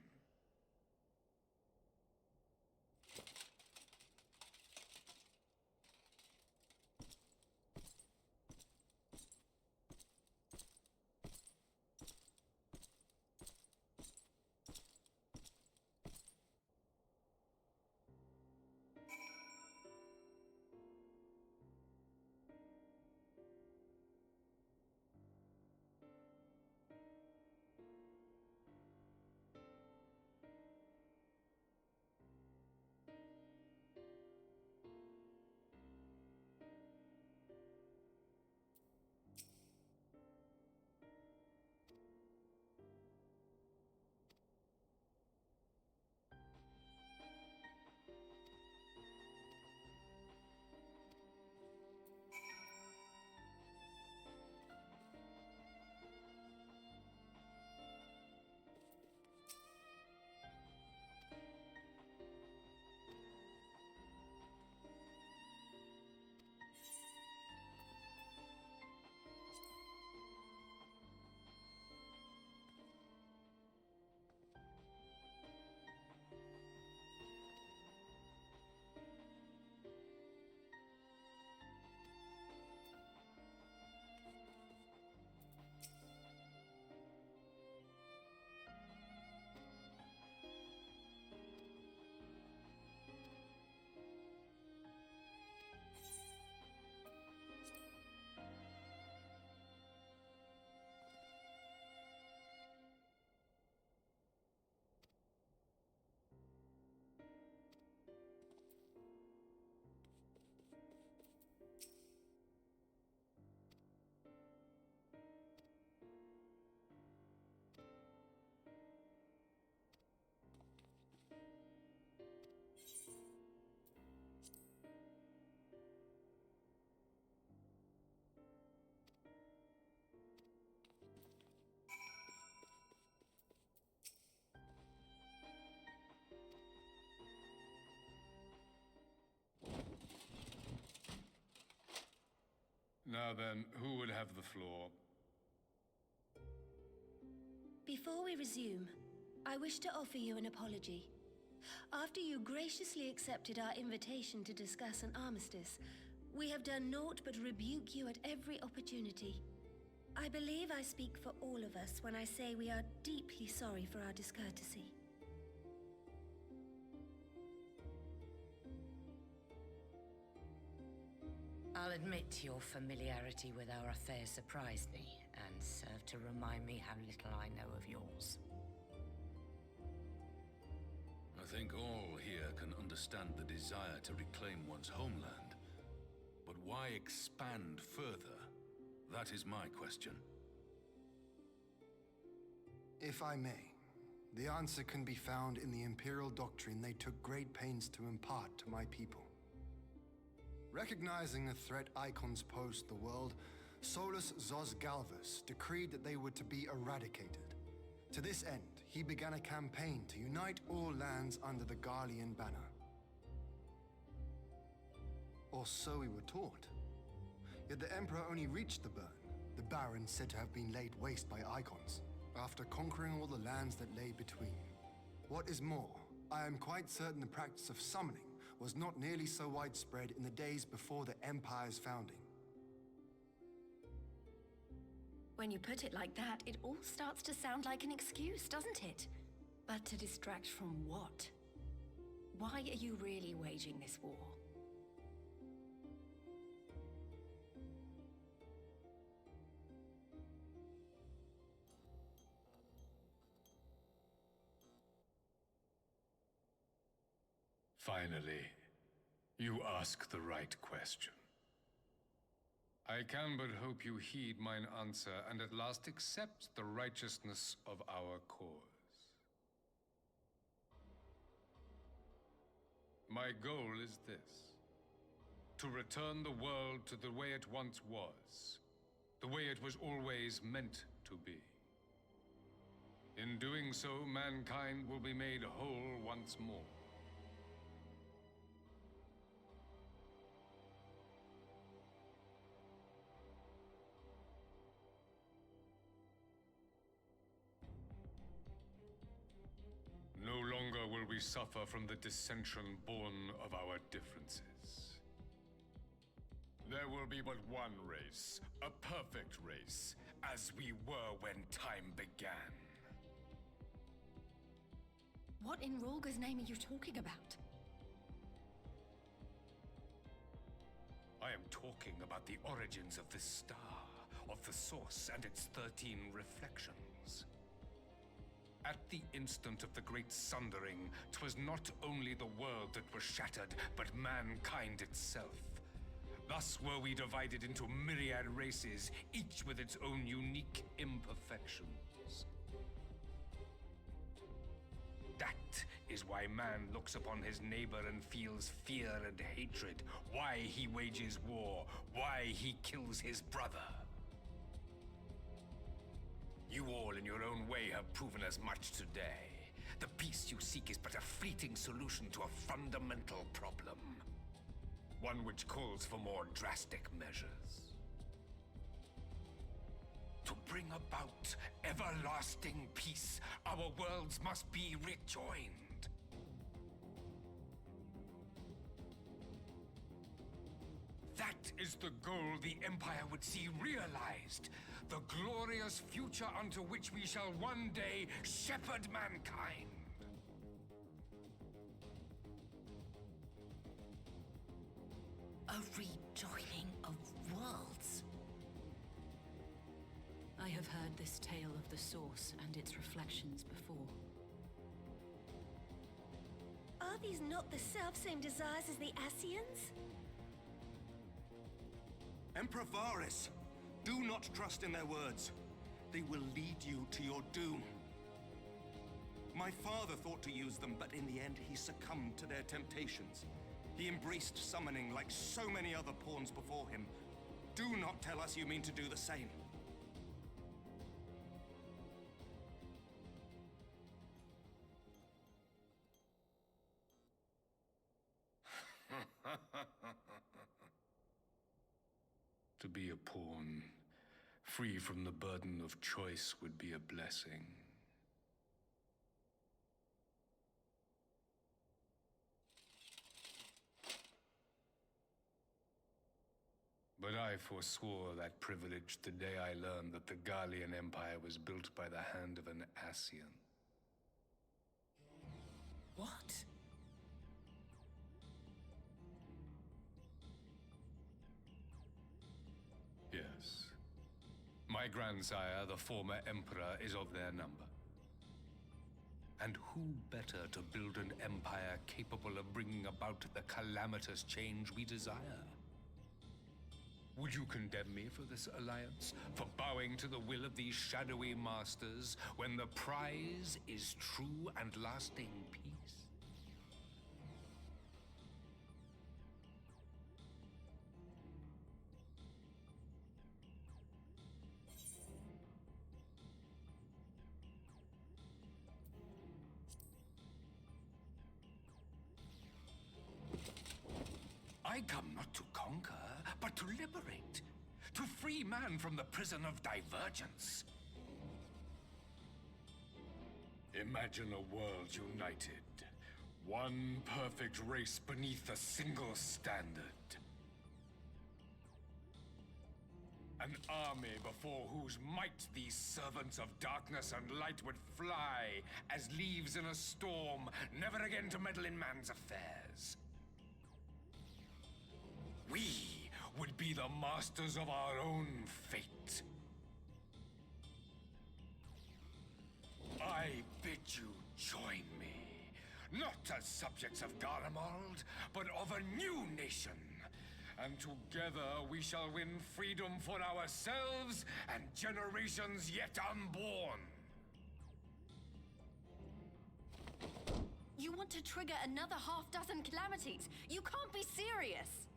Now then, who would have the floor? Before we resume, I wish to offer you an apology. After you graciously accepted our invitation to discuss an armistice, we have done naught but rebuke you at every opportunity. I believe I speak for all of us when I say we are deeply sorry for our discourtesy. I'll admit your familiarity with our affairs surprised me, and served to remind me how little I know of yours. I think all here can understand the desire to reclaim one's homeland. But why expand further? That is my question. If I may, the answer can be found in the Imperial doctrine they took great pains to impart to my people. Recognizing the threat Icons posed to the world, Solus Zos Galvus decreed that they were to be eradicated. To this end, he began a campaign to unite all lands under the Garlean banner. Or so we were taught. Yet the Emperor only reached the burn, the Baron said to have been laid waste by Icons, after conquering all the lands that lay between. What is more, I am quite certain the practice of summoning was not nearly so widespread in the days before the Empire's founding. When you put it like that, it all starts to sound like an excuse, doesn't it? But to distract from what? Why are you really waging this war? Finally, you ask the right question. I can but hope you heed mine answer and at last accept the righteousness of our cause. My goal is this: to return the world to the way it once was, the way it was always meant to be. In doing so, mankind will be made whole once more. No longer will we suffer from the dissension born of our differences. There will be but one race, a perfect race, as we were when time began. What in Rolga's name are you talking about? I am talking about the origins of this star, of the source and its 13 reflections. At the instant of the great sundering, 'twas not only the world that was shattered, but mankind itself. Thus were we divided into myriad races, each with its own unique imperfections. That is why man looks upon his neighbor and feels fear and hatred, why he wages war, why he kills his brother. You all in your own way have proven as much today. The peace you seek is but a fleeting solution to a fundamental problem. One which calls for more drastic measures. To bring about everlasting peace, our worlds must be rejoined. That is the goal the Empire would see realized. The glorious future unto which we shall one day shepherd mankind. A rejoining of worlds. I have heard this tale of the Source and its reflections before. Are these not the self-same desires as the Ascians? Emperor Varys, do not trust in their words. They will lead you to your doom. My father thought to use them, but in the end he succumbed to their temptations. He embraced summoning like so many other pawns before him. Do not tell us you mean to do the same. To be a pawn, free from the burden of choice, would be a blessing. But I forswore that privilege the day I learned that the Garlean Empire was built by the hand of an Ascian. What? Yes. My grandsire, the former Emperor, is of their number. And who better to build an empire capable of bringing about the calamitous change we desire? Would you condemn me for this alliance? For bowing to the will of these shadowy masters, when the prize is true and lasting peace? I come not to conquer, but to liberate. To free man from the prison of divergence. Imagine a world united. One perfect race beneath a single standard. An army before whose might these servants of darkness and light would fly as leaves in a storm, never again to meddle in man's affairs. We would be the masters of our own fate. I bid you join me, not as subjects of Garlemald, but of a new nation. And together we shall win freedom for ourselves and generations yet unborn. You want to trigger another half-dozen calamities? You can't be serious!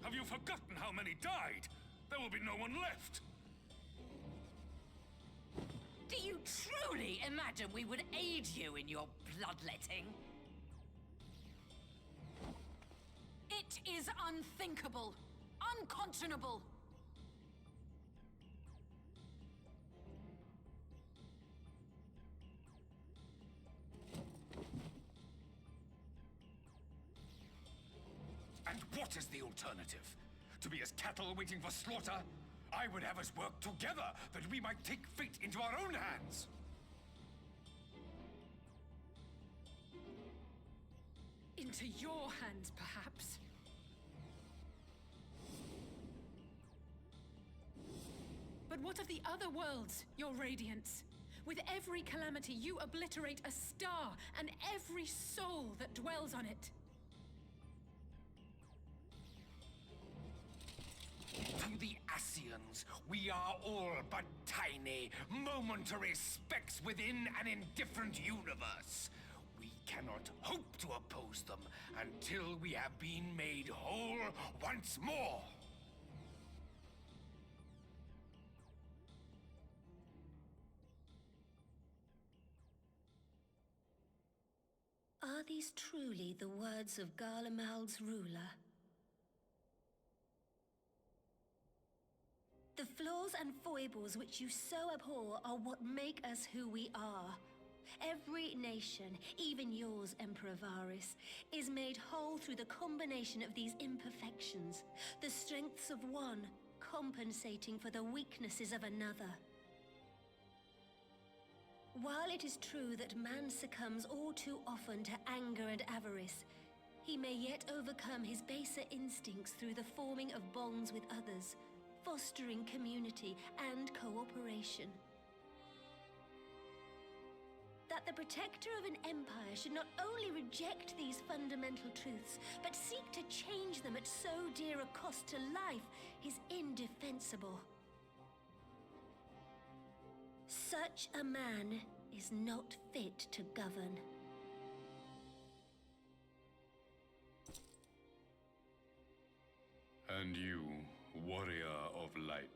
Have you forgotten how many died? There will be no one left. Do you truly imagine we would aid you in your bloodletting? It is unthinkable, unconscionable. And what is the alternative? To be as cattle waiting for slaughter? I would have us work together, that we might take fate into our own hands. Into your hands, perhaps. But what of the other worlds, your radiance? With every calamity, you obliterate a star and every soul that dwells on it. To the Ascians, we are all but tiny, momentary specks within an indifferent universe. We cannot hope to oppose them until we have been made whole once more. Are these truly the words of Garlemald's ruler? The flaws and foibles which you so abhor are what make us who we are. Every nation, even yours, Emperor Varys, is made whole through the combination of these imperfections, the strengths of one compensating for the weaknesses of another. While it is true that man succumbs all too often to anger and avarice, he may yet overcome his baser instincts through the forming of bonds with others, fostering community and cooperation. That the protector of an empire should not only reject these fundamental truths, but seek to change them at so dear a cost to life is indefensible. Such a man is not fit to govern. And you, warrior of light,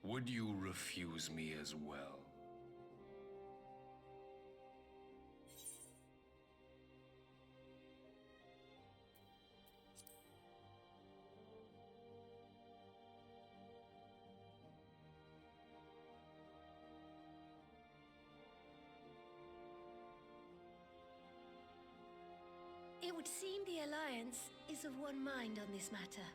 would you refuse me as well? would seem the Alliance is of one mind on this matter.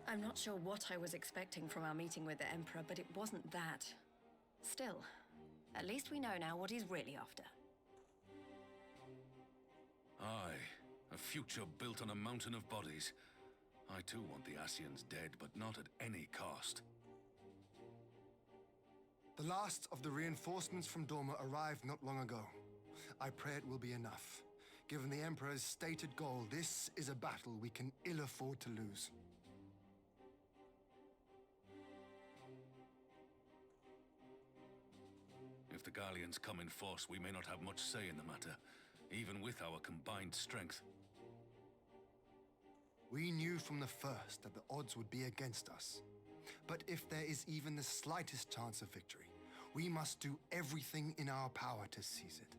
I'm not sure what I was expecting from our meeting with the Emperor, but it wasn't that. Still, at least we know now what he's really after. Aye, a future built on a mountain of bodies. I too want the Ascians dead, but not at any cost. The last of the reinforcements from Dorma arrived not long ago. I pray it will be enough. Given the Emperor's stated goal, this is a battle we can ill afford to lose. If the Gallians come in force, we may not have much say in the matter, even with our combined strength. We knew from the first that the odds would be against us. But if there is even the slightest chance of victory, we must do everything in our power to seize it.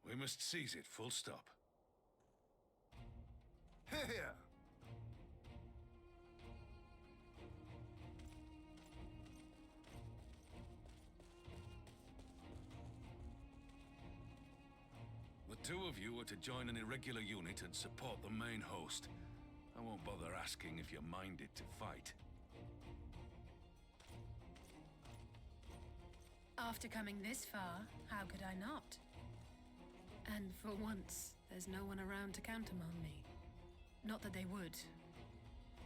We must seize it, full stop. Here! The two of you are to join an irregular unit and support the main host. I won't bother asking if you're minded to fight. After coming this far, how could I not? And for once, there's no one around to counter on me. Not that they would.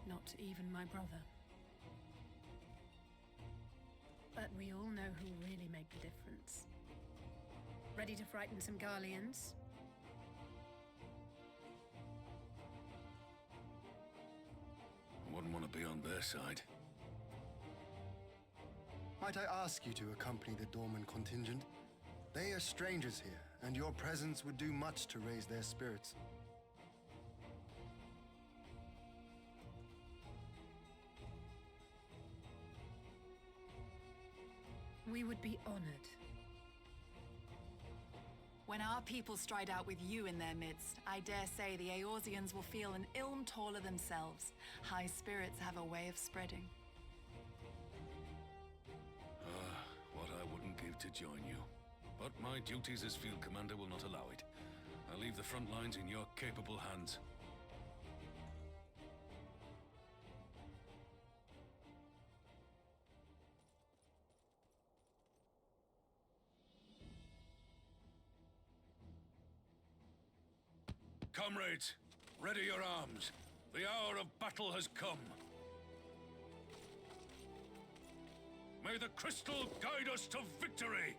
Not even my brother. But we all know who really make the difference. Ready to frighten some Garleans? I wouldn't want to be on their side. Might I ask you to accompany the Dorman contingent? They are strangers here, and your presence would do much to raise their spirits. We would be honored. When our people stride out with you in their midst, I dare say the Eorzeans will feel an ilm taller themselves. High spirits have a way of spreading. What I wouldn't give to join you. But my duties as field commander will not allow it. I'll leave the front lines in your capable hands. Comrades, ready your arms. The hour of battle has come. May the crystal guide us to victory!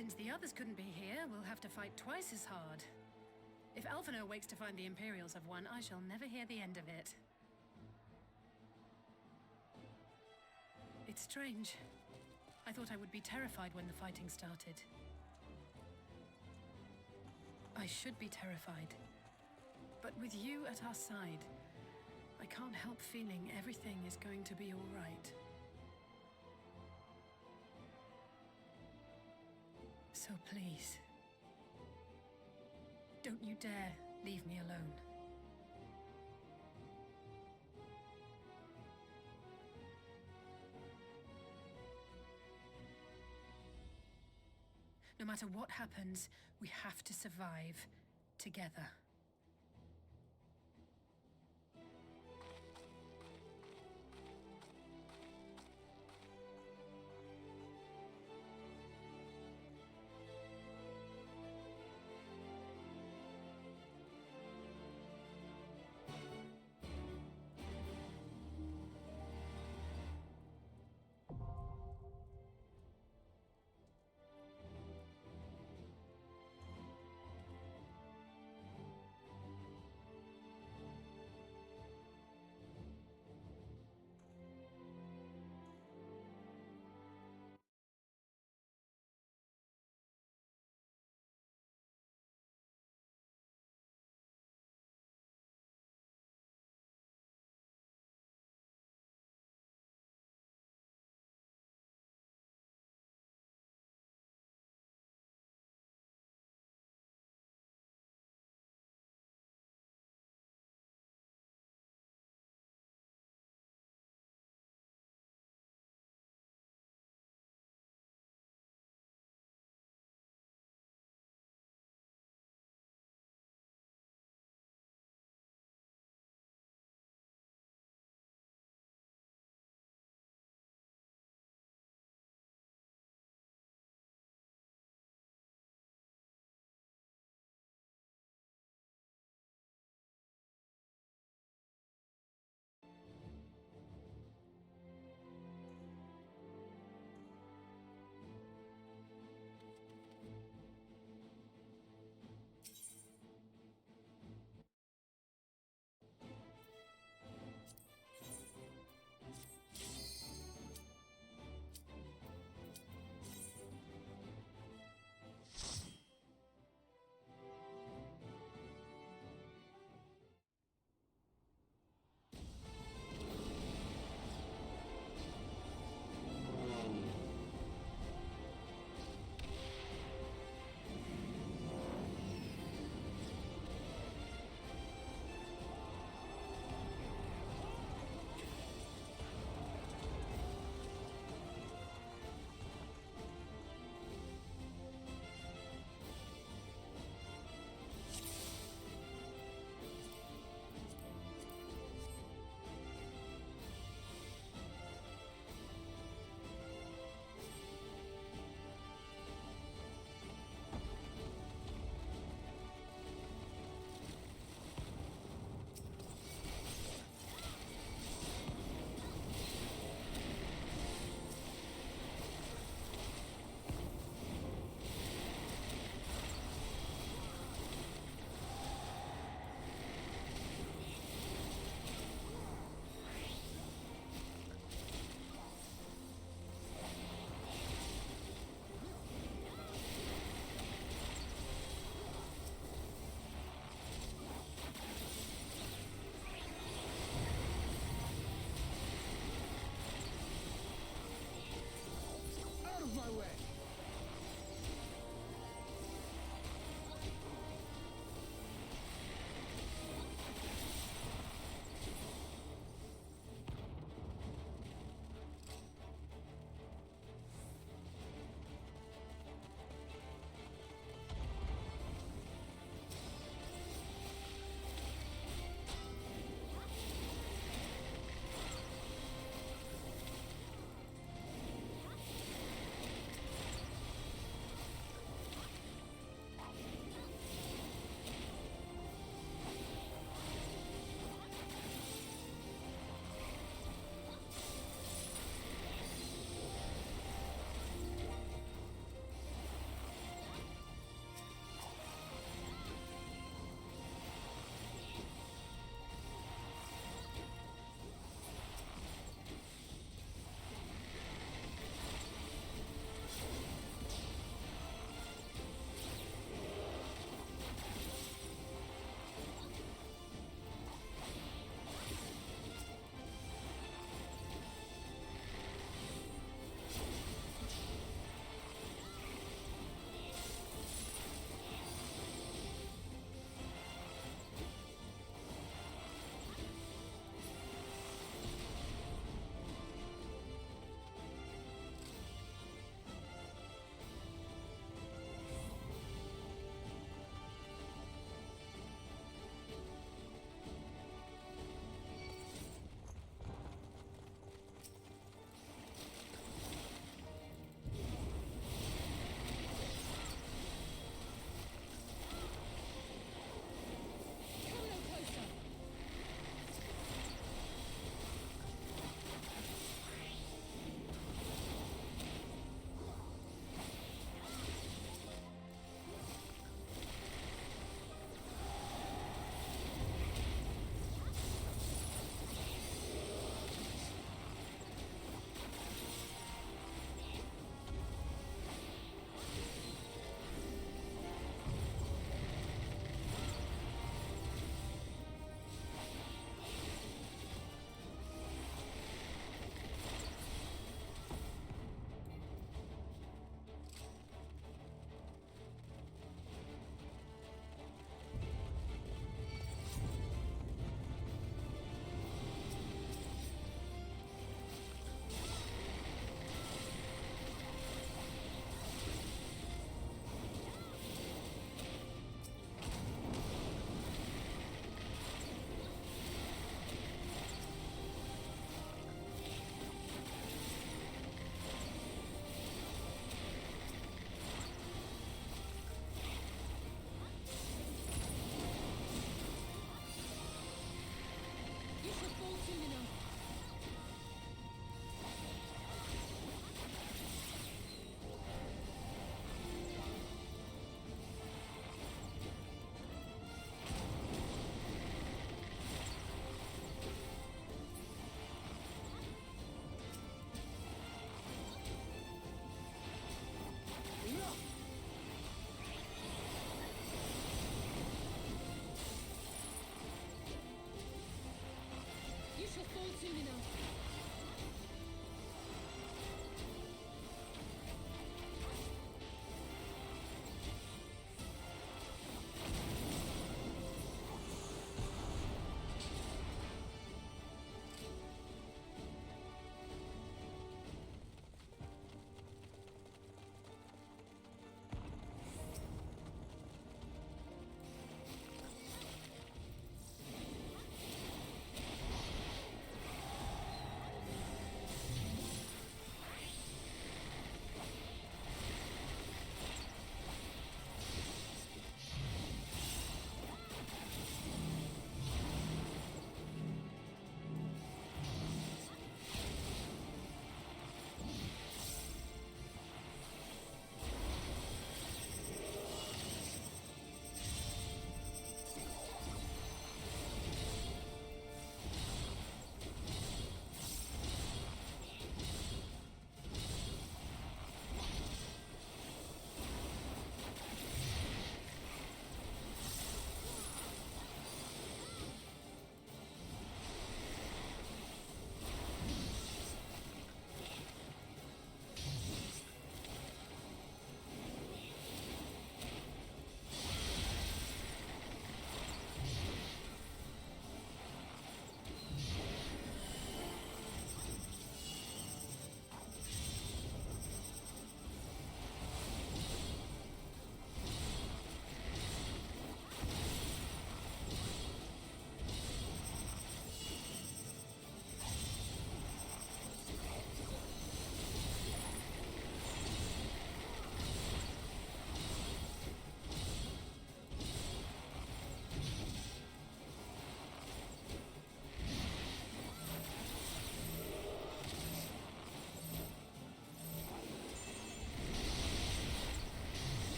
Since the others couldn't be here, we'll have to fight twice as hard. If Alphino wakes to find the Imperials have won, I shall never hear the end of it. It's strange. I thought I would be terrified when the fighting started. I should be terrified. But with you at our side, I can't help feeling everything is going to be all right. So please, don't you dare leave me alone. No matter what happens, we have to survive together.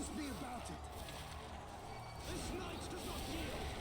this be about it? This knight does not yield!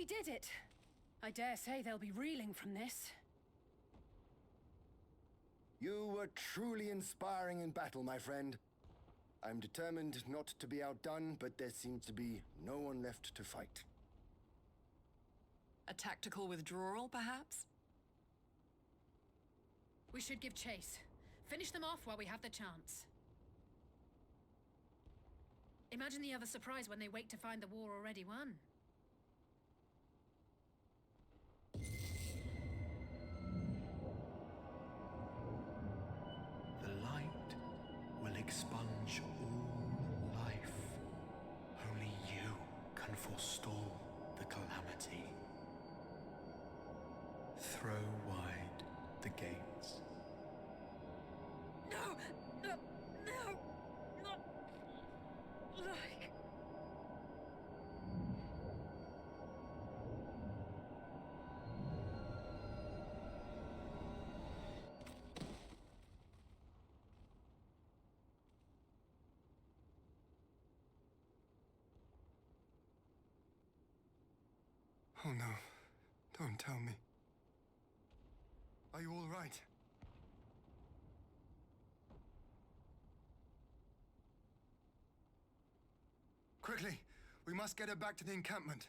We did it! I dare say they'll be reeling from this. You were truly inspiring in battle, my friend. I'm determined not to be outdone, but there seems to be no one left to fight. A tactical withdrawal, perhaps? We should give chase. Finish them off while we have the chance. Imagine the other surprise when they wake to find the war already won. The light will expunge all life. Only you can forestall the calamity. Throw wide the gates. No! No! No! Not... like... Oh no. Don't tell me. Are you all right? Quickly! We must get her back to the encampment.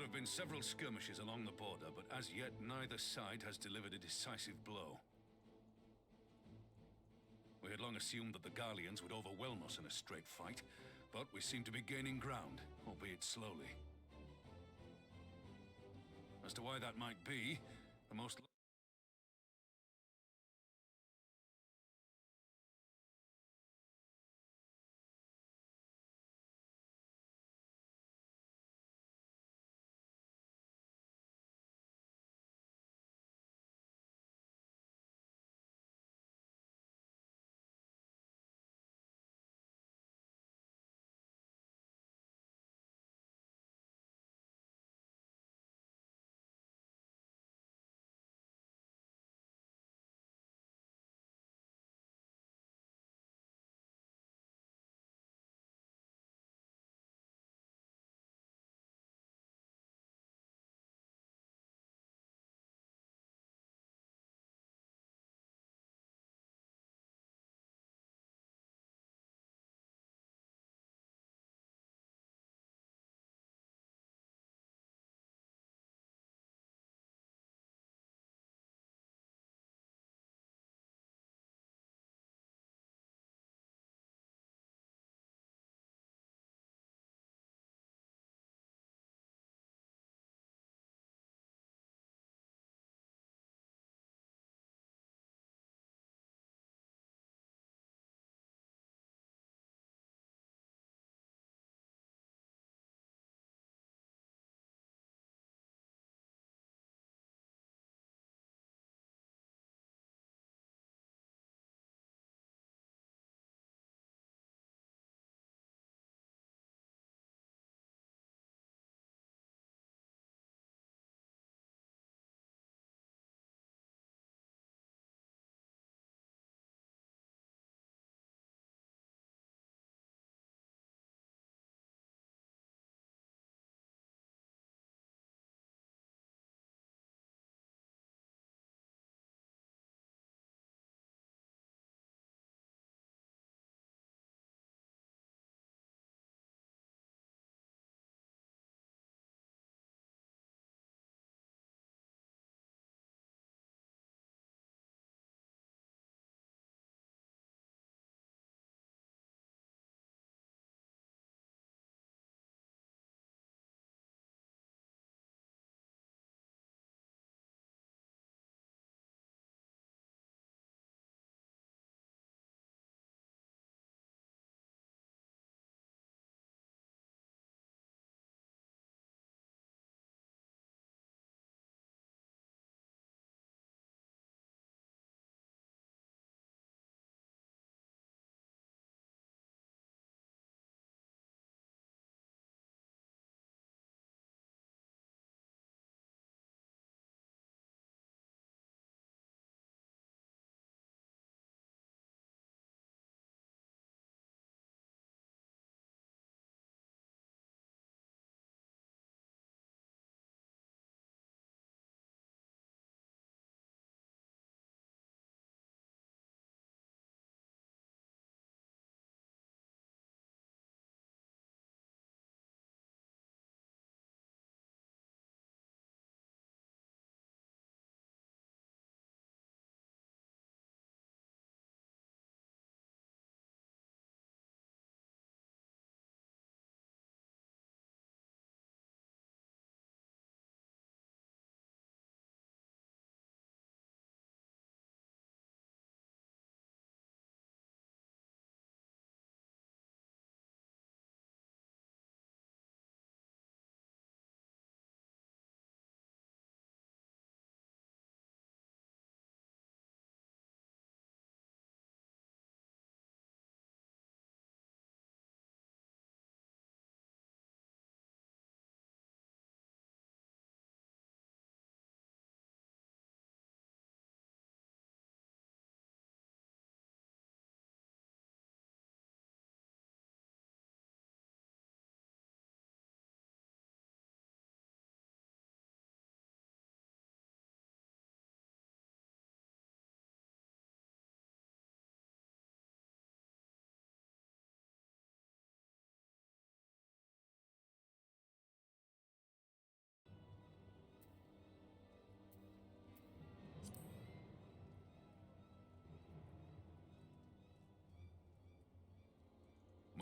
have been several skirmishes along the border, but as yet neither side has delivered a decisive blow. We had long assumed that the Garleans would overwhelm us in a straight fight, but we seem to be gaining ground, albeit slowly. As to why that might be, the most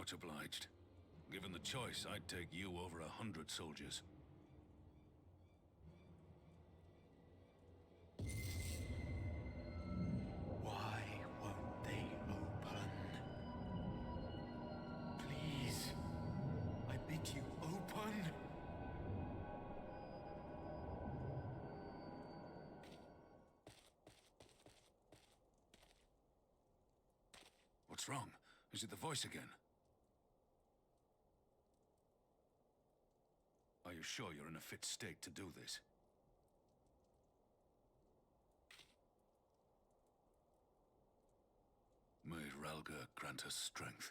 Much obliged. Given the choice, I'd take you over 100 soldiers. Why won't they open? Please, I bid you open. What's wrong? Is it the voice again? Are you sure you're in a fit state to do this? May Ralga grant us strength.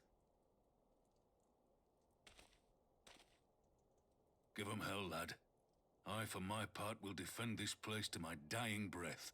Give 'em hell, lad. I, for my part, will defend this place to my dying breath.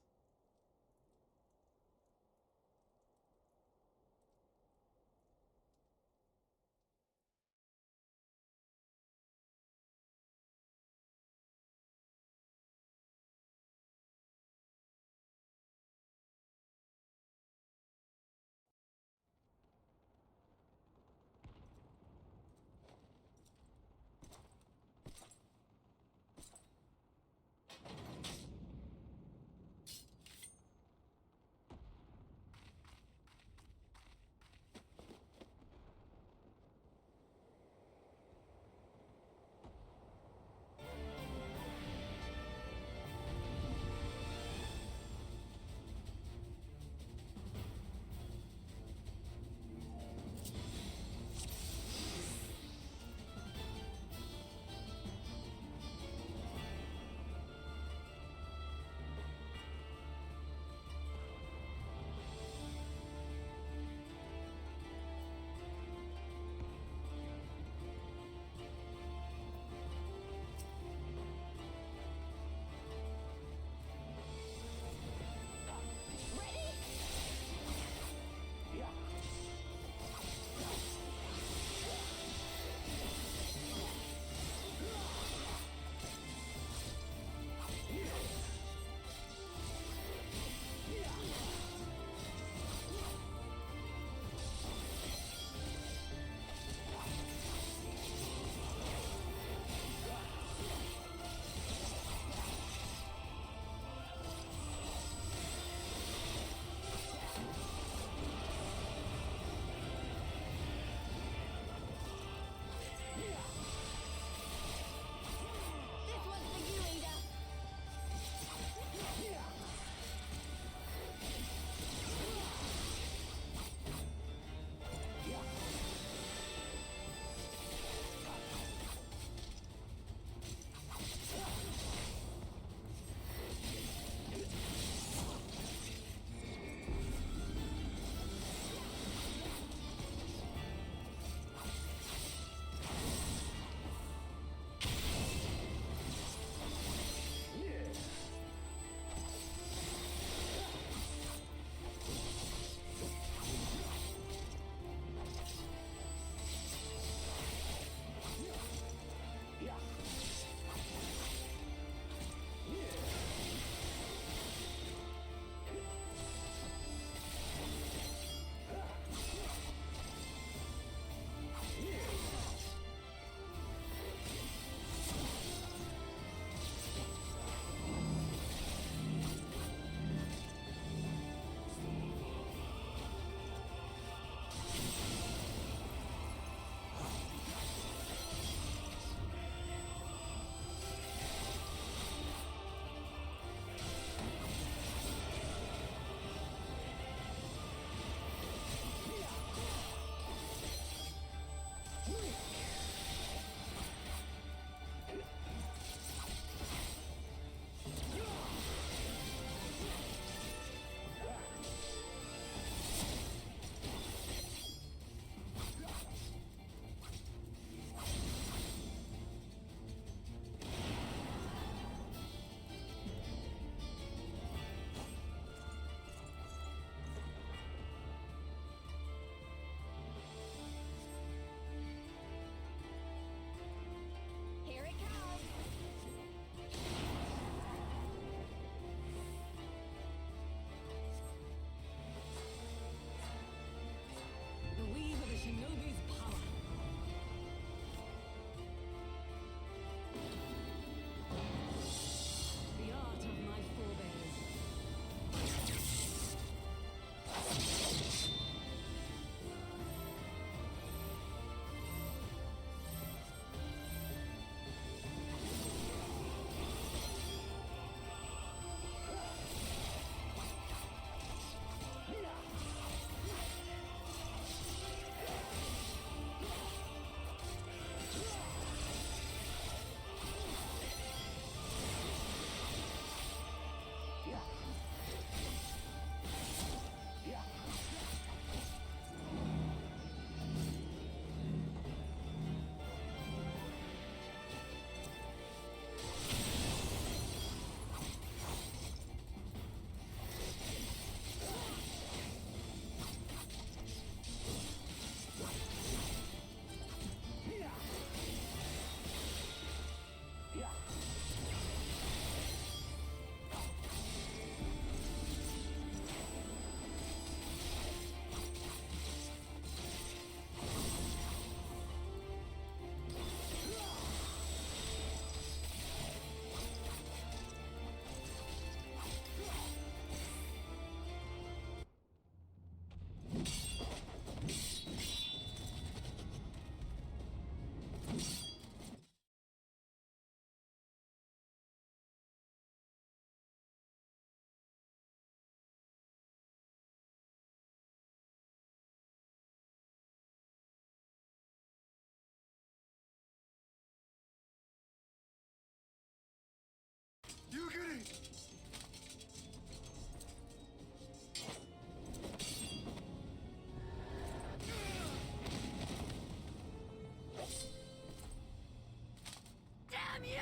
Damn you!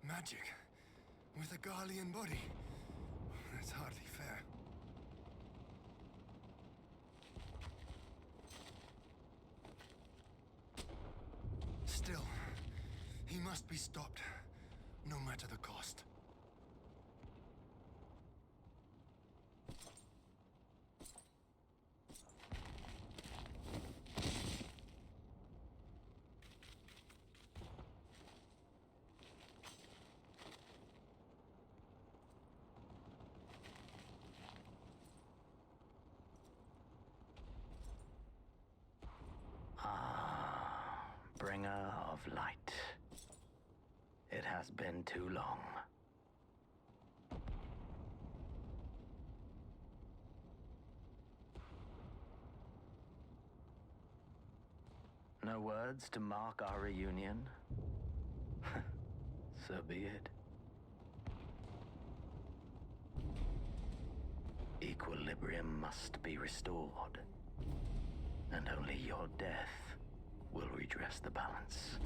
Magic. With a Garlean body. That's hardly fair. Still, he must be stopped, no matter the cost. Bringer of light. It has been too long. No words to mark our reunion? So be it. Equilibrium must be restored, and only your death will redress the balance.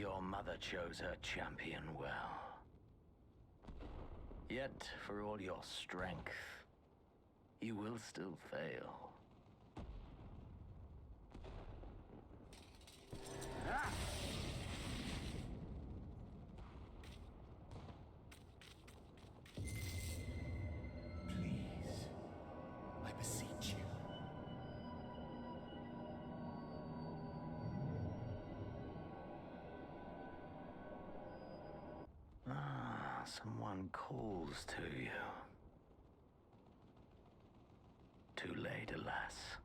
Your mother chose her champion well. Yet, for all your strength, you will still fail. Ah! Please, I beseech you. Ah, someone calls to you. Too late, alas.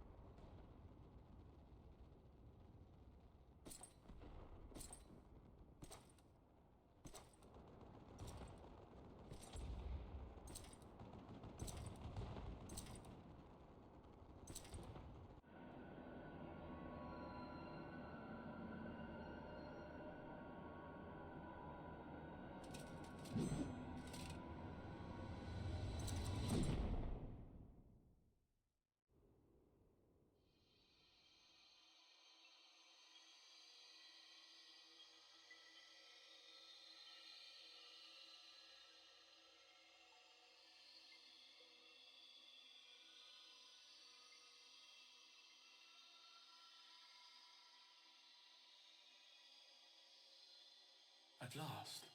At last,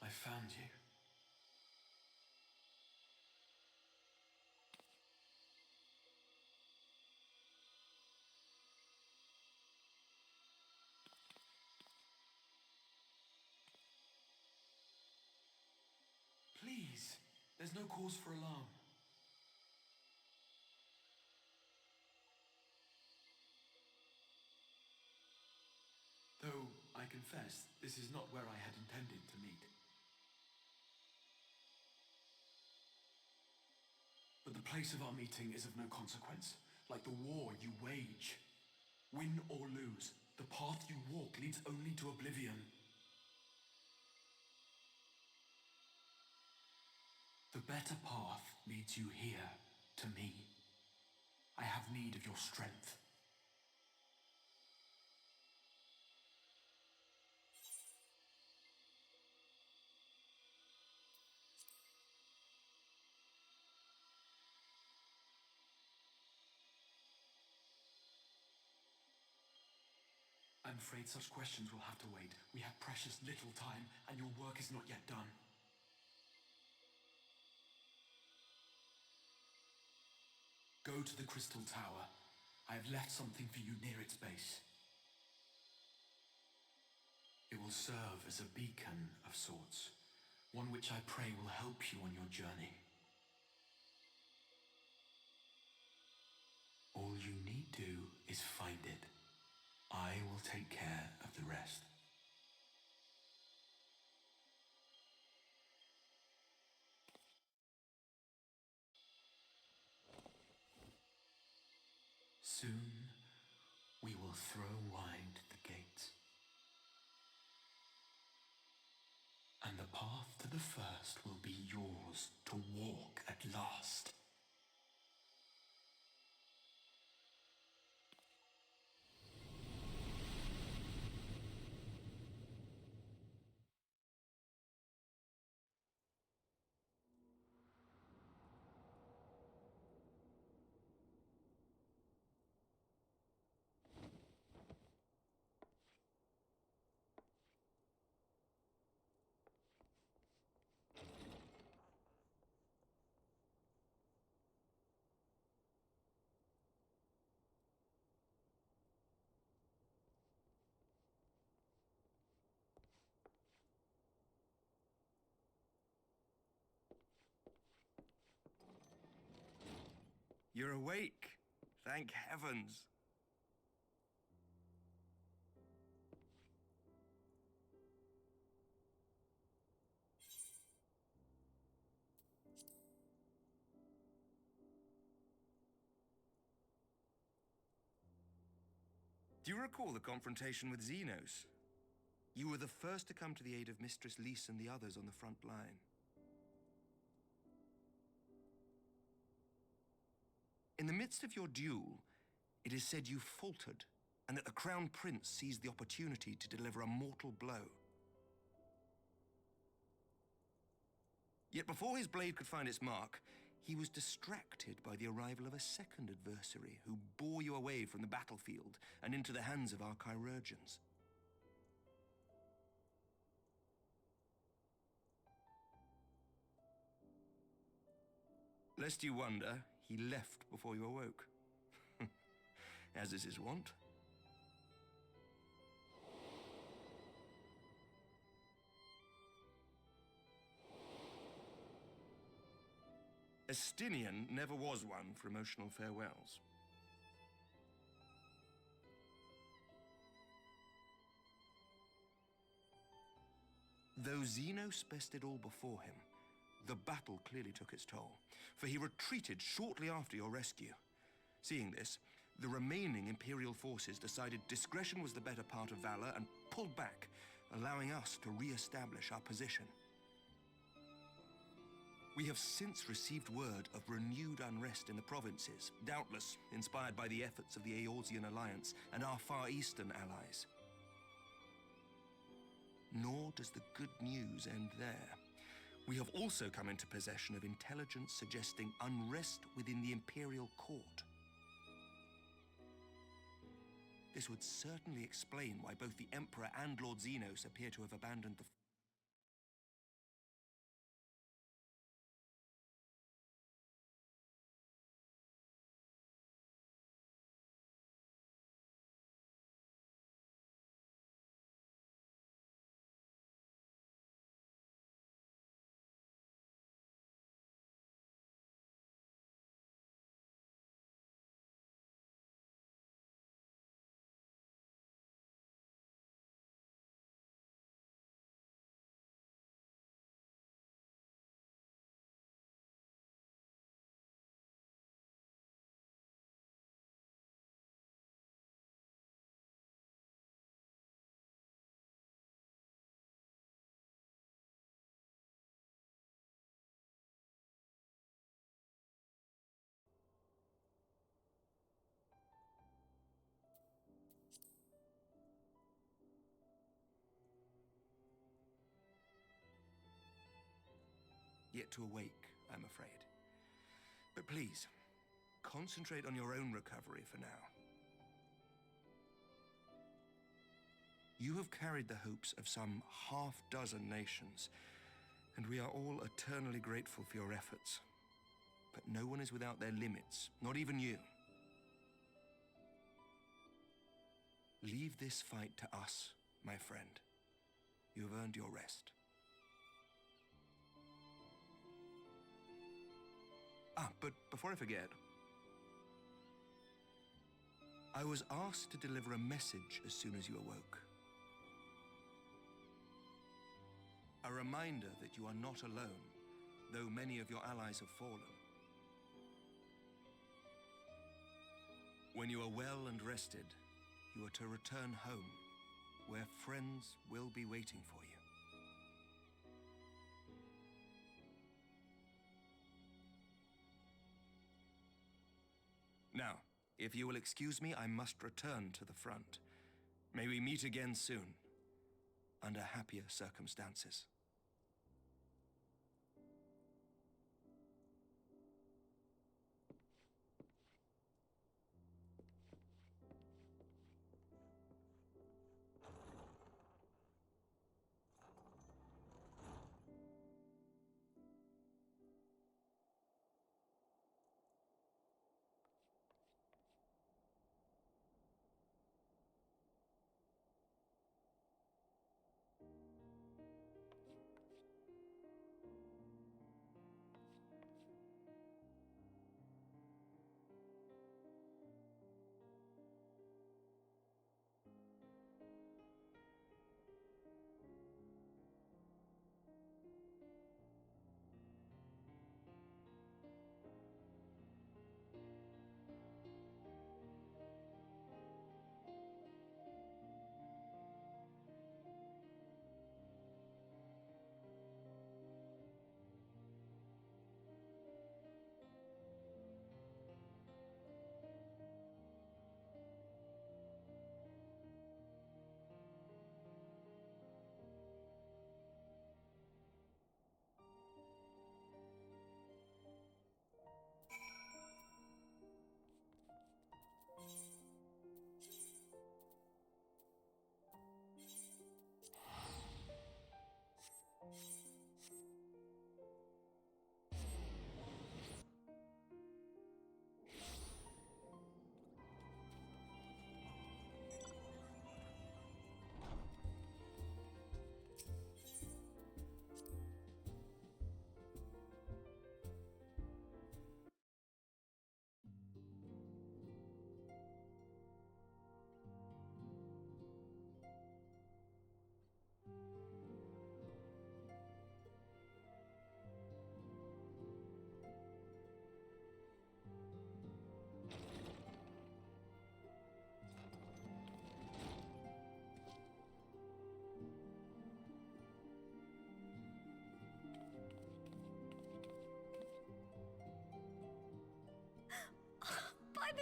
I found you. Please, there's no cause for alarm. Though, I confess, this is not where I had intended to meet. But the place of our meeting is of no consequence, like the war you wage. Win or lose, the path you walk leads only to oblivion. The better path leads you here, to me. I have need of your strength. I'm afraid such questions will have to wait. We have precious little time, and your work is not yet done. Go to the Crystal Tower. I have left something for you near its base. It will serve as a beacon of sorts, one which I pray will help you on your journey. All you need do is find it. I will take care of the rest. Soon, we will throw wide the gates. And the path to the first will be yours to walk at last. You're awake. Thank heavens. Do you recall the confrontation with Xenos? You were the first to come to the aid of Mistress Lys and the others on the front line. In the midst of your duel, it is said you faltered, and that the Crown Prince seized the opportunity to deliver a mortal blow. Yet before his blade could find its mark, he was distracted by the arrival of a second adversary who bore you away from the battlefield and into the hands of our chirurgeons. Lest you wonder, he left before you awoke. As is his wont. Estinian never was one for emotional farewells. Though Xenos bested all before him, the battle clearly took its toll, for he retreated shortly after your rescue. Seeing this, the remaining Imperial forces decided discretion was the better part of valor and pulled back, allowing us to re-establish our position. We have since received word of renewed unrest in the provinces, doubtless inspired by the efforts of the Eorzean Alliance and our Far Eastern allies. Nor does the good news end there. We have also come into possession of intelligence suggesting unrest within the Imperial Court. This would certainly explain why both the Emperor and Lord Xenos appear to have abandoned the... Yet to awake, I'm afraid. But please, concentrate on your own recovery for now. You have carried the hopes of some half-dozen nations, and we are all eternally grateful for your efforts. But no one is without their limits, not even you. Leave this fight to us, my friend. You have earned your rest. But before I forget, I was asked to deliver a message as soon as you awoke. A reminder that you are not alone, though many of your allies have fallen. When you are well and rested, you are to return home, where friends will be waiting for you. Now, if you will excuse me, I must return to the front. May we meet again soon, under happier circumstances.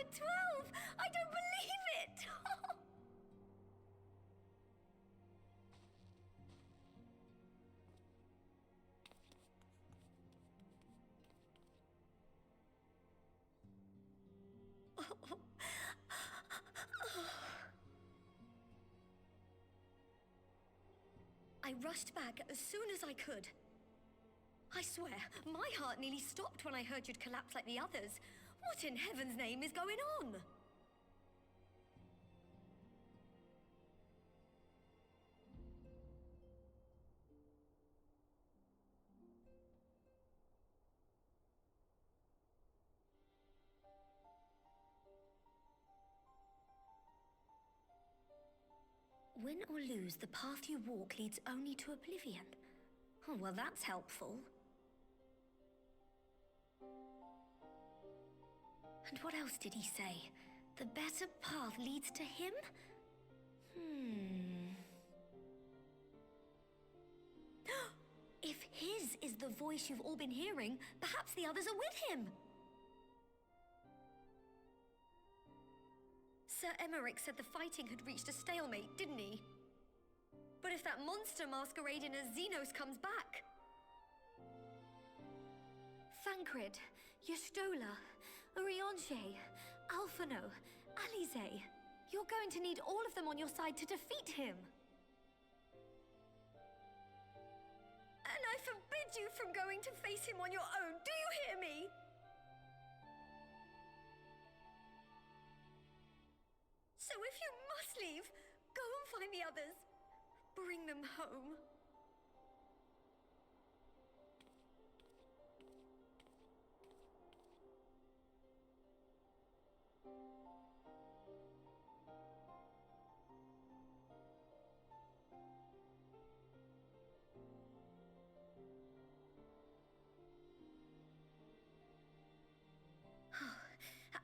at 12! I don't believe it! I rushed back as soon as I could. I swear, my heart nearly stopped when I heard you'd collapsed like the others. What in heaven's name is going on? Win or lose, the path you walk leads only to oblivion. Oh, well, that's helpful. And what else did he say? The better path leads to him? If his is the voice you've all been hearing, perhaps the others are with him. Sir Emmerich said the fighting had reached a stalemate, didn't he? But if that monster masquerading as Xenos comes back... Thancred, Yestola, Urianger, Alphano, Alize. You're going to need all of them on your side to defeat him. And I forbid you from going to face him on your own, do you hear me? So if you must leave, go and find the others. Bring them home.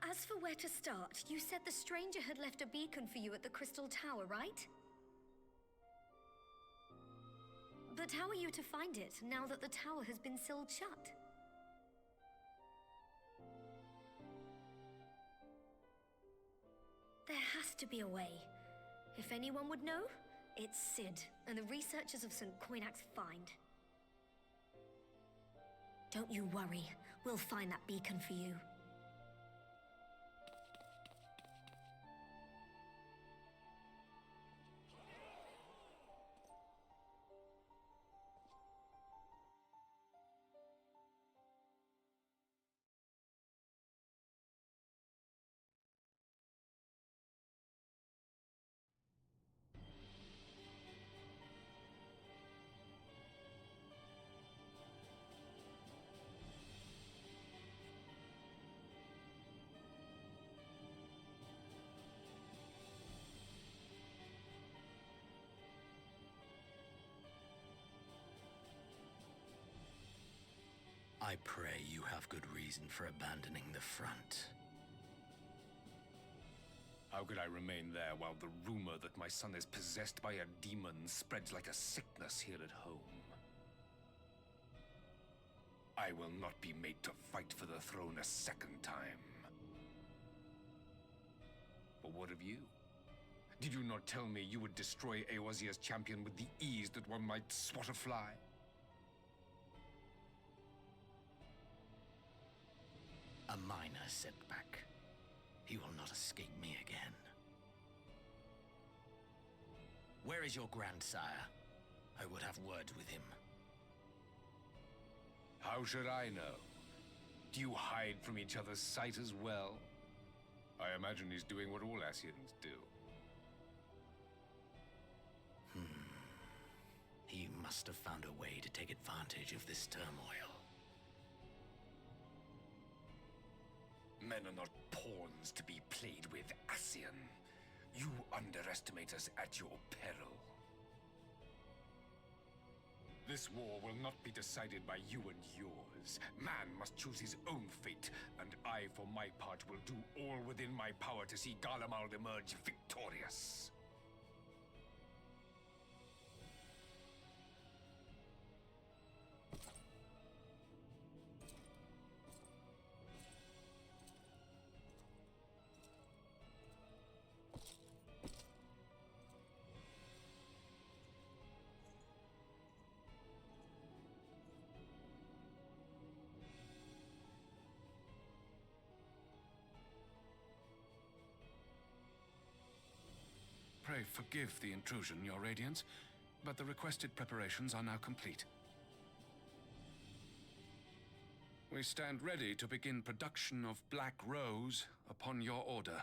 As for where to start, you said the stranger had left a beacon for you at the Crystal Tower, right? But how are you to find it, now that the tower has been sealed shut? There has to be a way. If anyone would know, it's Sid, and the researchers of St. Coinac's find. Don't you worry, we'll find that beacon for you. I pray you have good reason for abandoning the front. How could I remain there while the rumor that my son is possessed by a demon spreads like a sickness here at home? I will not be made to fight for the throne a second time. But what of you? Did you not tell me you would destroy Eorzea's champion with the ease that one might swat a fly? A minor setback. He will not escape me again. Where is your grandsire? I would have word with him. How should I know? Do you hide from each other's sight as well? I imagine he's doing what all Ascians do. He must have found a way to take advantage of this turmoil. Men are not pawns to be played with, Ascian. You underestimate us at your peril. This war will not be decided by you and yours. Man must choose his own fate, and I, for my part, will do all within my power to see Garlemald emerge victorious. I forgive the intrusion, Your Radiance, but the requested preparations are now complete. We stand ready to begin production of Black Rose upon your order.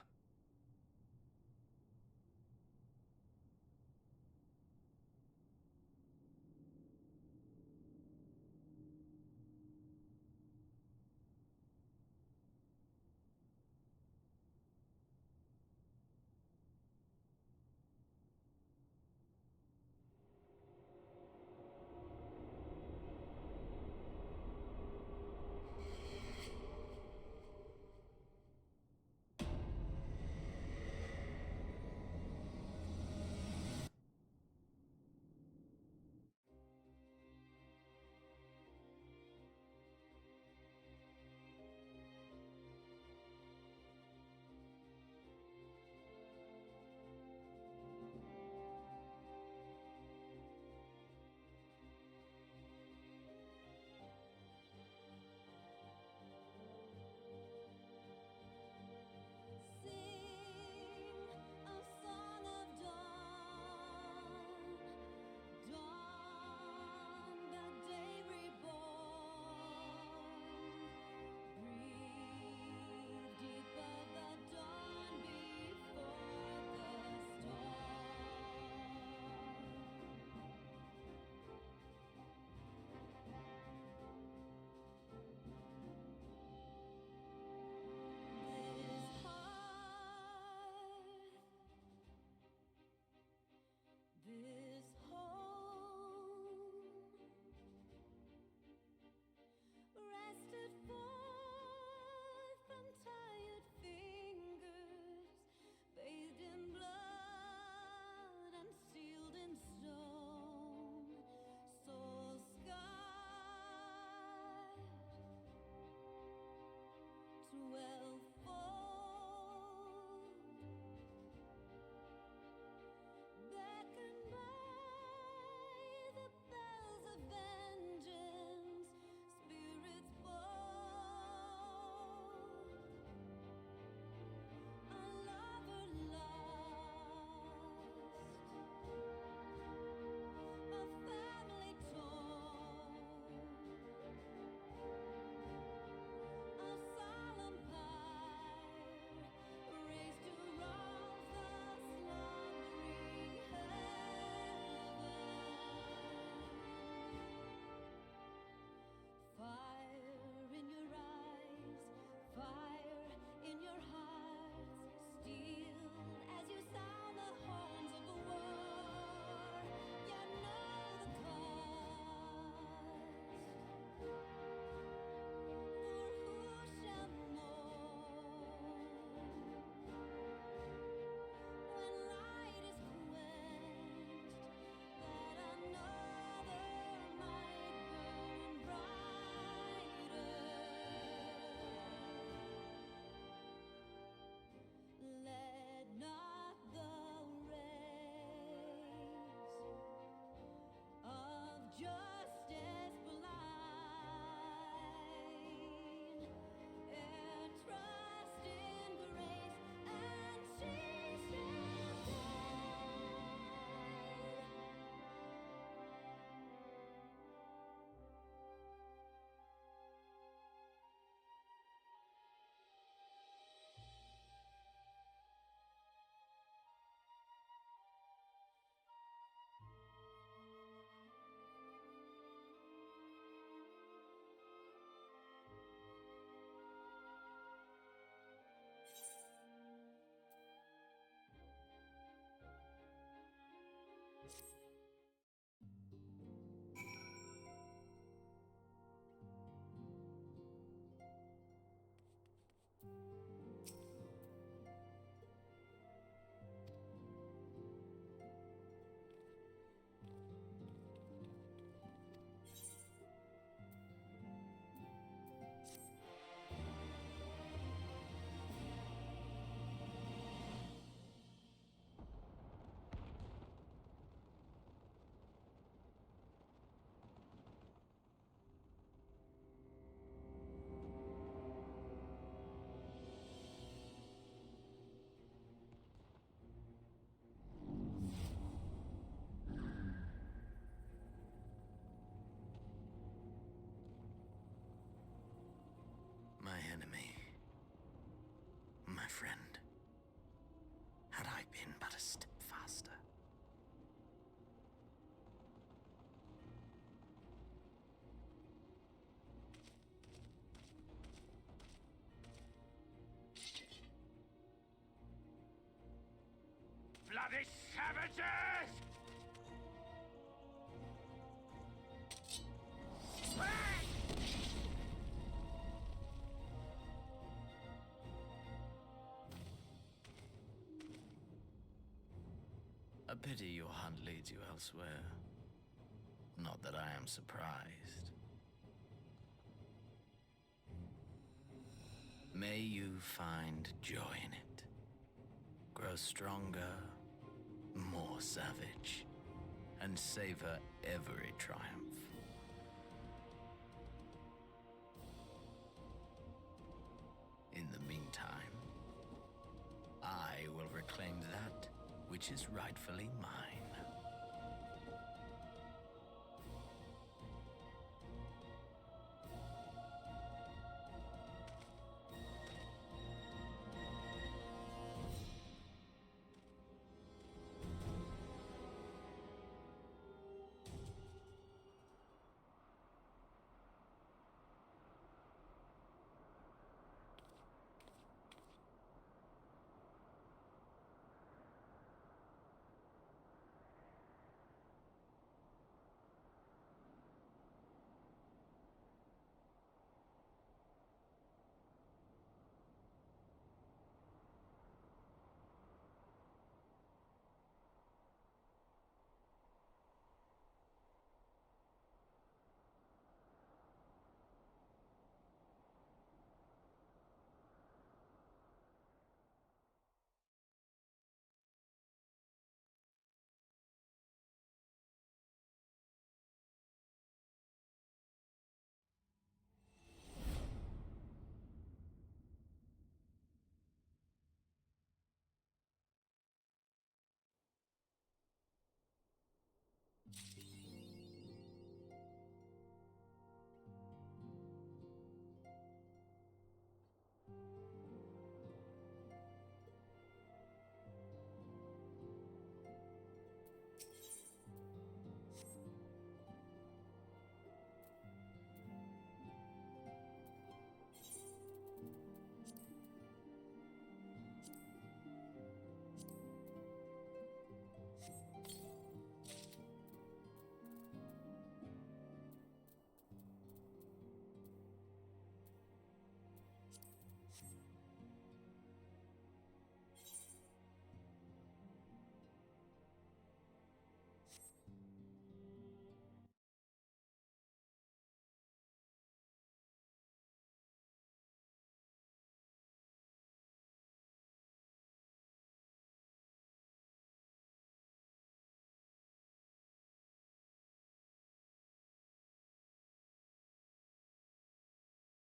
bloody savages! A pity your hunt leads you elsewhere. Not that I am surprised. May you find joy in it. Grow stronger, more savage, and savor every triumph. In the meantime, I will reclaim that which is rightfully mine.